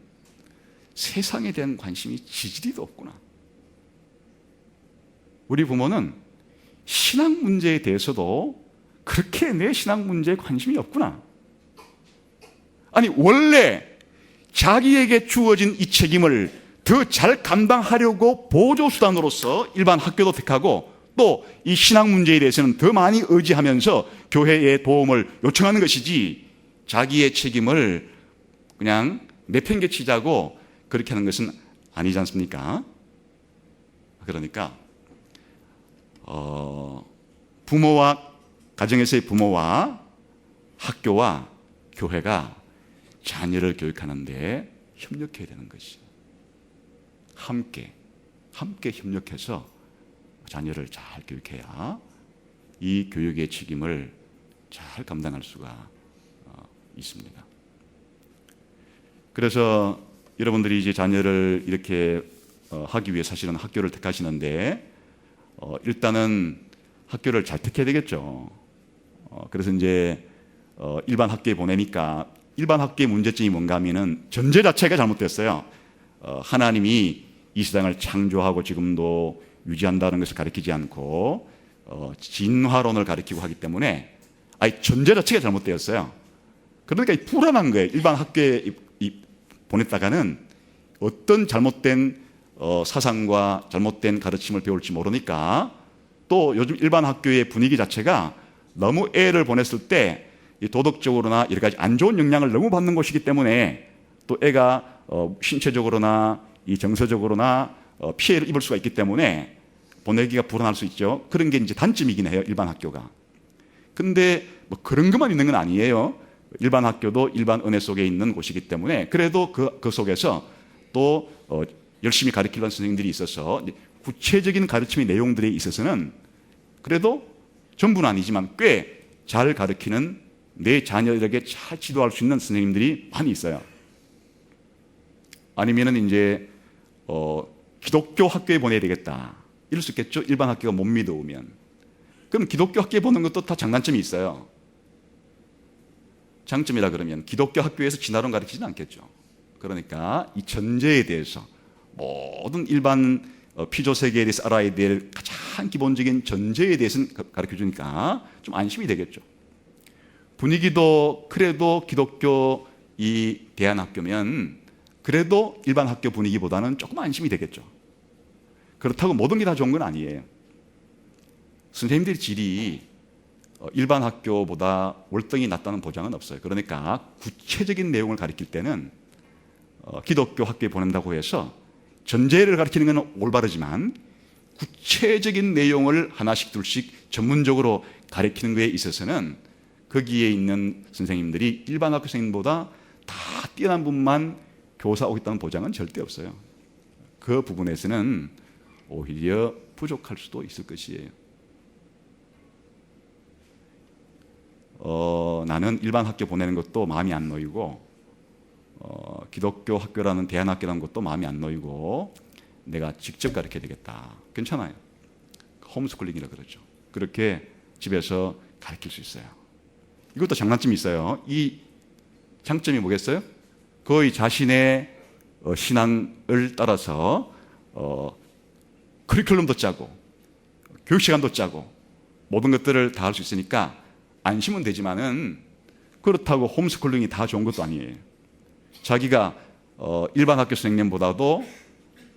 세상에 대한 관심이 지지리도 없구나. 우리 부모는 신앙 문제에 대해서도 그렇게 내 신앙 문제에 관심이 없구나. 아니, 원래 자기에게 주어진 이 책임을 더 잘 감당하려고 보조수단으로서 일반 학교도 택하고 또 이 신앙 문제에 대해서는 더 많이 의지하면서 교회의 도움을 요청하는 것이지, 자기의 책임을 그냥 내팽개치자고 그렇게 하는 것은 아니지 않습니까? 그러니까 부모와, 가정에서의 부모와 학교와 교회가 자녀를 교육하는데 협력해야 되는 것이죠. 함께 협력해서 자녀를 잘 교육해야 이 교육의 책임을 잘 감당할 수가 있습니다. 그래서 여러분들이 이제 자녀를 이렇게 하기 위해 사실은 학교를 택하시는데 일단은 학교를 잘 택해야 되겠죠. 그래서 이제 일반 학교에 보내니까 일반 학교의 문제점이 뭔가 하면은 전제 자체가 잘못됐어요. 하나님이 이 세상을 창조하고 지금도 유지한다는 것을 가르치지 않고 진화론을 가르치고 하기 때문에 아예 전제 자체가 잘못되었어요. 그러니까 불안한 거예요. 일반 학교에 보냈다가는 어떤 잘못된 사상과 잘못된 가르침을 배울지 모르니까, 또 요즘 일반 학교의 분위기 자체가 너무 애를 보냈을 때 도덕적으로나 여러 가지 안 좋은 영향을 너무 받는 곳이기 때문에 또 애가 신체적으로나 이 정서적으로나 피해를 입을 수가 있기 때문에 보내기가 불안할 수 있죠. 그런 게 이제 단점이긴 해요, 일반 학교가. 근데 뭐 그런 것만 있는 건 아니에요. 일반 학교도 일반 은혜 속에 있는 곳이기 때문에 그래도 그 속에서 또 열심히 가르치는 선생님들이 있어서 구체적인 가르침의 내용들에 있어서는 그래도 전부는 아니지만 꽤 잘 가르치는, 내 자녀들에게 잘 지도할 수 있는 선생님들이 많이 있어요. 아니면은 이제 기독교 학교에 보내야 되겠다, 이럴 수 있겠죠. 일반 학교가 못 믿어오면. 그럼 기독교 학교에 보는 것도 다 장단점이 있어요. 장점이라 그러면 기독교 학교에서 진화론 가르치지는 않겠죠. 그러니까 이 전제에 대해서 모든 일반 피조 세계에 대해서 알아야 될 가장 기본적인 전제에 대해서는 가르쳐 주니까 좀 안심이 되겠죠. 분위기도 그래도 기독교 이 대안학교면 그래도 일반 학교 분위기보다는 조금 안심이 되겠죠. 그렇다고 모든 게 다 좋은 건 아니에요. 선생님들의 질이 일반 학교보다 월등히 낫다는 보장은 없어요. 그러니까 구체적인 내용을 가르칠 때는 기독교 학교에 보낸다고 해서 전제를 가르치는 건 올바르지만 구체적인 내용을 하나씩 둘씩 전문적으로 가르치는 것에 있어서는 거기에 있는 선생님들이 일반 학교 선생님보다 다 뛰어난 분만 교사하고 있다는 보장은 절대 없어요. 그 부분에서는 오히려 부족할 수도 있을 것이에요. 나는 일반 학교 보내는 것도 마음이 안 놓이고 기독교 학교라는 대안학교라는 것도 마음이 안 놓이고 내가 직접 가르쳐야 되겠다. 괜찮아요. 홈스쿨링이라 그러죠. 그렇게 집에서 가르칠 수 있어요. 이것도 장단점이 있어요. 이 장점이 뭐겠어요? 거의 자신의 신앙을 따라서 커리큘럼도 짜고 교육 시간도 짜고 모든 것들을 다 할 수 있으니까 안심은 되지만은 그렇다고 홈스쿨링이 다 좋은 것도 아니에요. 자기가 일반 학교 선생님보다도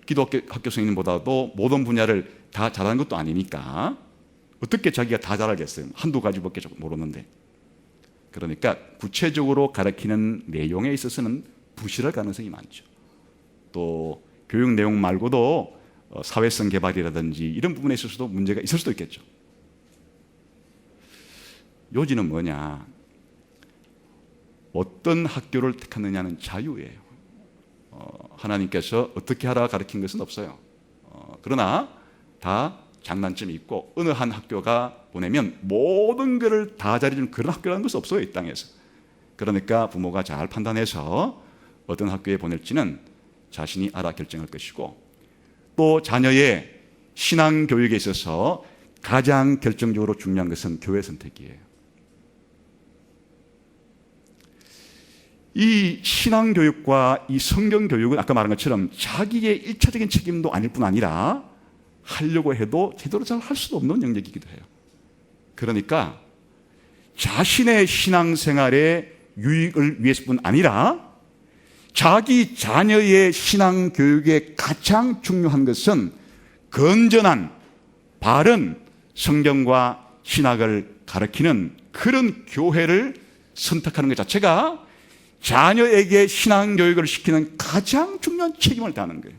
기독교 학교 선생님보다도 모든 분야를 다 잘하는 것도 아니니까 어떻게 자기가 다 잘하겠어요? 한두 가지밖에 모르는데. 그러니까 구체적으로 가르치는 내용에 있어서는 부실할 가능성이 많죠. 또 교육 내용 말고도 사회성 개발이라든지 이런 부분에 있어서도 문제가 있을 수도 있겠죠. 요지는 뭐냐? 어떤 학교를 택하느냐는 자유예요. 하나님께서 어떻게 하라 가르친 것은 없어요. 그러나 다 장단점이 있고 어느 한 학교가 보내면 모든 것을 다 잘해주는 그런 학교라는 것은 없어요, 이 땅에서. 그러니까 부모가 잘 판단해서 어떤 학교에 보낼지는 자신이 알아 결정할 것이고 또 자녀의 신앙 교육에 있어서 가장 결정적으로 중요한 것은 교회 선택이에요. 이 신앙교육과 이 성경교육은 아까 말한 것처럼 자기의 일차적인 책임도 아닐 뿐 아니라 하려고 해도 제대로 잘 할 수도 없는 영역이기도 해요. 그러니까 자신의 신앙생활의 유익을 위해서뿐 아니라 자기 자녀의 신앙교육에 가장 중요한 것은 건전한 바른 성경과 신학을 가르치는 그런 교회를 선택하는 것 자체가 자녀에게 신앙교육을 시키는 가장 중요한 책임을 다하는 거예요.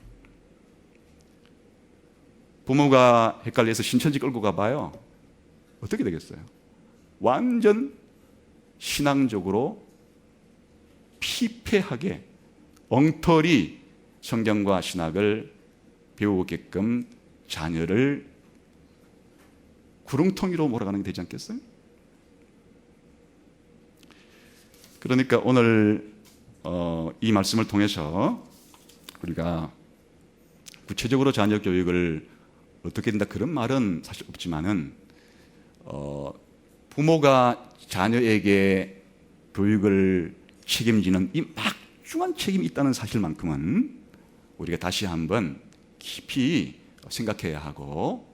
부모가 헷갈려서 신천지 끌고 가봐요. 어떻게 되겠어요? 완전 신앙적으로 피폐하게 엉터리 성경과 신학을 배우게끔 자녀를 구렁텅이로 몰아가는 게 되지 않겠어요? 그러니까 오늘 이 말씀을 통해서 우리가 구체적으로 자녀 교육을 어떻게 된다 그런 말은 사실 없지만은 부모가 자녀에게 교육을 책임지는 이 막중한 책임이 있다는 사실만큼은 우리가 다시 한번 깊이 생각해야 하고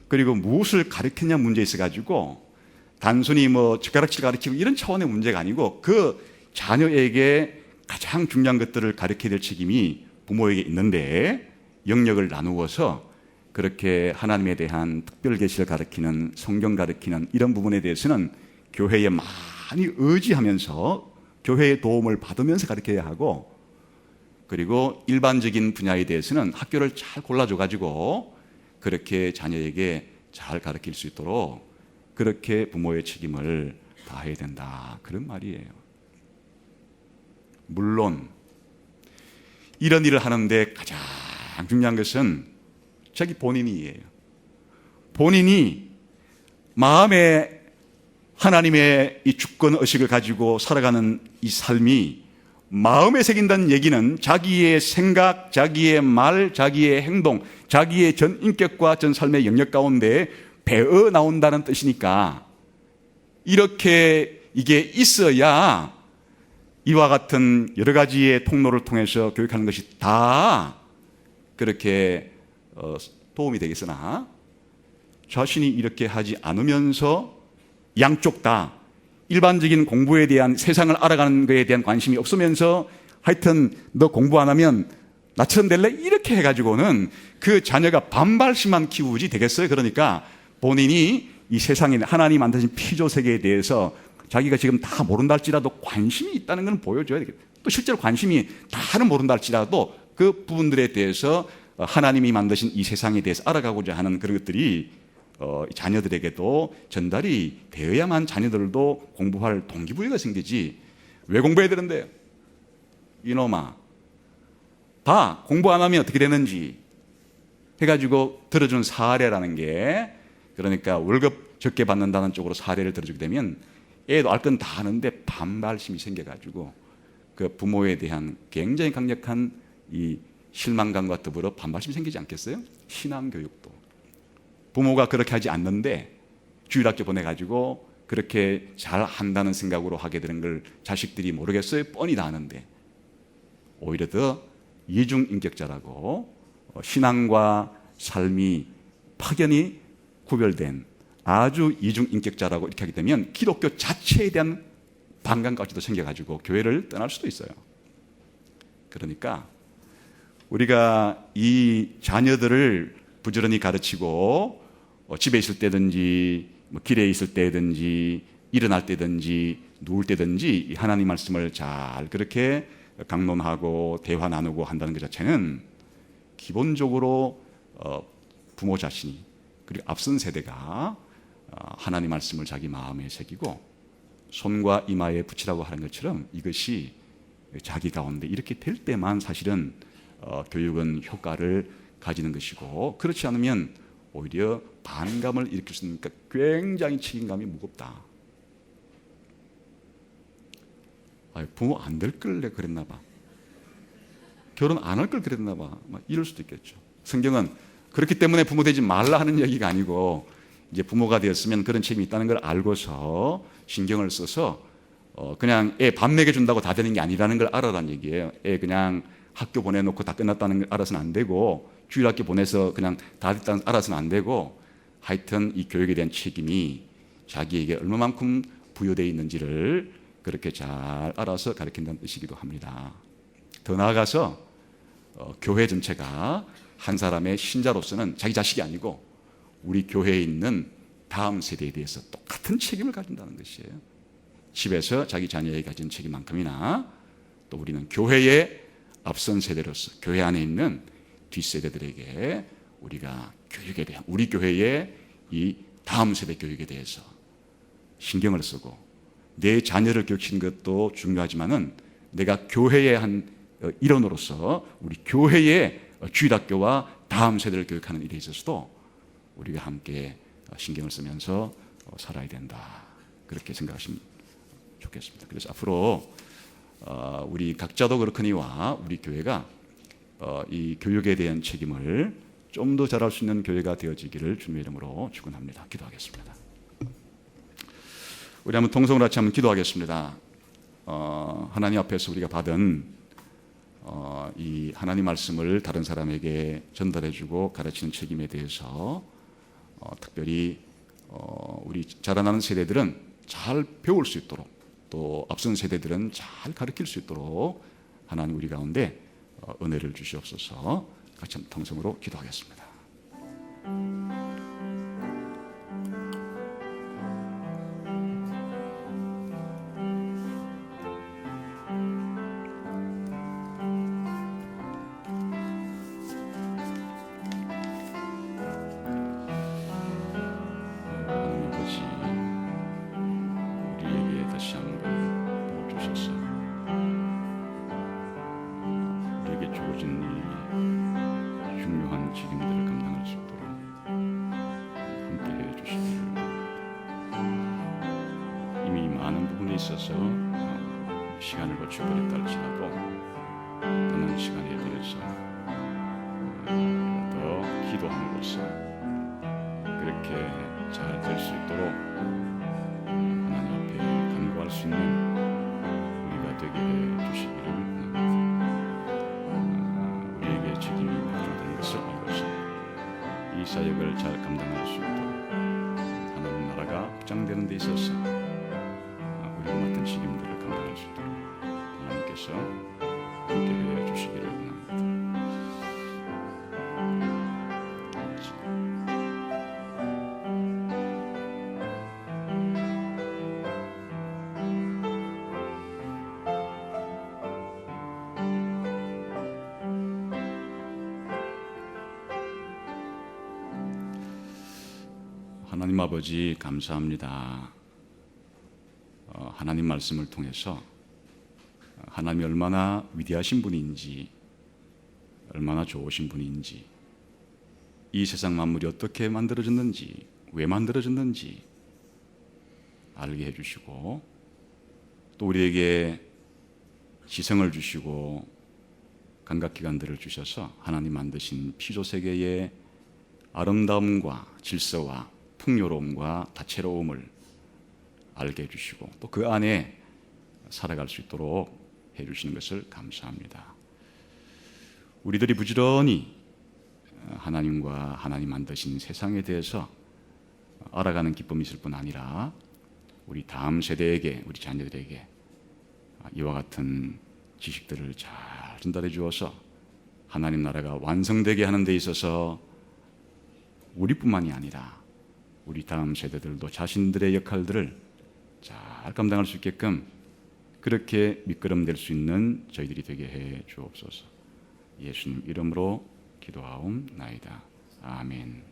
그리고 무엇을 가르치냐 문제에 있어가지고 단순히 젓가락질 가르치고 이런 차원의 문제가 아니고 그 자녀에게 가장 중요한 것들을 가르쳐야 될 책임이 부모에게 있는데 영역을 나누어서 그렇게 하나님에 대한 특별 계시를 가르치는 성경 가르치는 이런 부분에 대해서는 교회에 많이 의지하면서 교회의 도움을 받으면서 가르쳐야 하고 그리고 일반적인 분야에 대해서는 학교를 잘 골라줘가지고 그렇게 자녀에게 잘 가르칠 수 있도록 그렇게 부모의 책임을 다해야 된다. 그런 말이에요. 물론 이런 일을 하는데 가장 중요한 것은 자기 본인이에요. 본인이 마음에 하나님의 이 주권 의식을 가지고 살아가는 이 삶이 마음에 새긴다는 얘기는 자기의 생각, 자기의 말, 자기의 행동, 자기의 전 인격과 전 삶의 영역 가운데 배어 나온다는 뜻이니까 이렇게 이게 있어야 이와 같은 여러 가지의 통로를 통해서 교육하는 것이 다 그렇게 도움이 되겠으나, 자신이 이렇게 하지 않으면서 양쪽 다 일반적인 공부에 대한, 세상을 알아가는 것에 대한 관심이 없으면서 하여튼 너 공부 안 하면 나처럼 될래? 이렇게 해가지고는 그 자녀가 반발심만 키우지 되겠어요? 그러니까 본인이 이 세상에 하나님 만드신 피조 세계에 대해서 자기가 지금 다 모른다 할지라도 관심이 있다는 걸 보여줘야 되겠다. 또 실제로 관심이 다는 모른다 할지라도 그 부분들에 대해서 하나님이 만드신 이 세상에 대해서 알아가고자 하는 그런 것들이 자녀들에게도 전달이 되어야만 자녀들도 공부할 동기부여가 생기지. 왜 공부해야 되는데요? 이놈아, 다 공부 안 하면 어떻게 되는지 해가지고 들어준 사례라는 게, 그러니까 월급 적게 받는다는 쪽으로 사례를 들어주게 되면 애도 알 건 다 아는데 반발심이 생겨가지고 그 부모에 대한 굉장히 강력한 이 실망감과 더불어 반발심이 생기지 않겠어요? 신앙교육도 부모가 그렇게 하지 않는데 주일학교 보내가지고 그렇게 잘 한다는 생각으로 하게 되는 걸 자식들이 모르겠어요? 뻔히 다 아는데 오히려 더 이중인격자라고 신앙과 삶이 확연히 구별된 아주 이중인격자라고 이렇게 하게 되면 기독교 자체에 대한 반감까지도 생겨가지고 교회를 떠날 수도 있어요. 그러니까 우리가 이 자녀들을 부지런히 가르치고 집에 있을 때든지 길에 있을 때든지 일어날 때든지 누울 때든지 하나님 말씀을 잘 그렇게 강론하고 대화 나누고 한다는 것 자체는 기본적으로 부모 자신이, 그리고 앞선 세대가 하나님 말씀을 자기 마음에 새기고 손과 이마에 붙이라고 하는 것처럼 이것이 자기 가운데 이렇게 될 때만 사실은 교육은 효과를 가지는 것이고, 그렇지 않으면 오히려 반감을 일으킬 수 있으니까 굉장히 책임감이 무겁다. 부모 안 될 걸 내가 그랬나 봐. 결혼 안 할 걸 그랬나 봐. 이럴 수도 있겠죠. 성경은 그렇기 때문에 부모 되지 말라 하는 얘기가 아니고, 이제 부모가 되었으면 그런 책임이 있다는 걸 알고서 신경을 써서 그냥 애 밥 먹여준다고 다 되는 게 아니라는 걸 알아라는 얘기예요. 애 그냥 학교 보내놓고 다 끝났다는 걸 알아서는 안 되고, 주일학교 보내서 그냥 다 됐다는 걸 알아서는 안 되고, 하여튼 이 교육에 대한 책임이 자기에게 얼마만큼 부여되어 있는지를 그렇게 잘 알아서 가르친다는 뜻이기도 합니다. 더 나아가서 교회 전체가 한 사람의 신자로서는 자기 자식이 아니고 우리 교회에 있는 다음 세대에 대해서 똑같은 책임을 가진다는 것이에요. 집에서 자기 자녀에게 가진 책임만큼이나 또 우리는 교회의 앞선 세대로서 교회 안에 있는 뒷세대들에게 우리가 교육에 대한, 우리 교회의 이 다음 세대 교육에 대해서 신경을 쓰고, 내 자녀를 교육시키는 것도 중요하지만은 내가 교회의 한 일원으로서 우리 교회의 주일학교와 다음 세대를 교육하는 일에 있어서도 우리가 함께 신경을 쓰면서 살아야 된다. 그렇게 생각하시면 좋겠습니다. 그래서 앞으로 우리 각자도 그렇거니와 우리 교회가 이 교육에 대한 책임을 좀 더 잘할 수 있는 교회가 되어지기를 주님의 이름으로 축원합니다. 기도하겠습니다. 우리 한번 통성으로 같이 한번 기도하겠습니다. 하나님 앞에서 우리가 받은 이 하나님 말씀을 다른 사람에게 전달해주고 가르치는 책임에 대해서 특별히 우리 자라나는 세대들은 잘 배울 수 있도록, 또 앞선 세대들은 잘 가르칠 수 있도록 하나님 우리 가운데 은혜를 주시옵소서. 같이 한번 통성으로 기도하겠습니다. 있어서 시간을 거쳐버렸다 할지라도 남은 시간에 대해서 더 기도함으로써 그렇게 잘 될 수 있도록 하나님 앞에 간구할 수 있는 우리가 되게 해 주시기를 원합니다. 우리에게 책임이 맡겨진 것을 알고서 이 사역을 잘 감당할 수 있도록 하나님 나라가 확장되는 데 있어서 우리가 맡은 책임들을 감당할 수 있도록 하나님께서 함께 해 주시기를 원합니다. 하나님 아버지 감사합니다. 하나님 말씀을 통해서 하나님이 얼마나 위대하신 분인지, 얼마나 좋으신 분인지, 이 세상 만물이 어떻게 만들어졌는지, 왜 만들어졌는지 알게 해주시고, 또 우리에게 지성을 주시고 감각기관들을 주셔서 하나님 만드신 피조세계의 아름다움과 질서와 풍요로움과 다채로움을 알게 해주시고 또 그 안에 살아갈 수 있도록 해주시는 것을 감사합니다. 우리들이 부지런히 하나님과 하나님 만드신 세상에 대해서 알아가는 기쁨이 있을 뿐 아니라 우리 다음 세대에게, 우리 자녀들에게 이와 같은 지식들을 잘 전달해 주어서 하나님 나라가 완성되게 하는 데 있어서 우리뿐만이 아니라 우리 다음 세대들도 자신들의 역할들을 잘 감당할 수 있게끔 그렇게 밑거름 될 수 있는 저희들이 되게 해 주옵소서. 예수님 이름으로 기도하옵나이다. 아멘.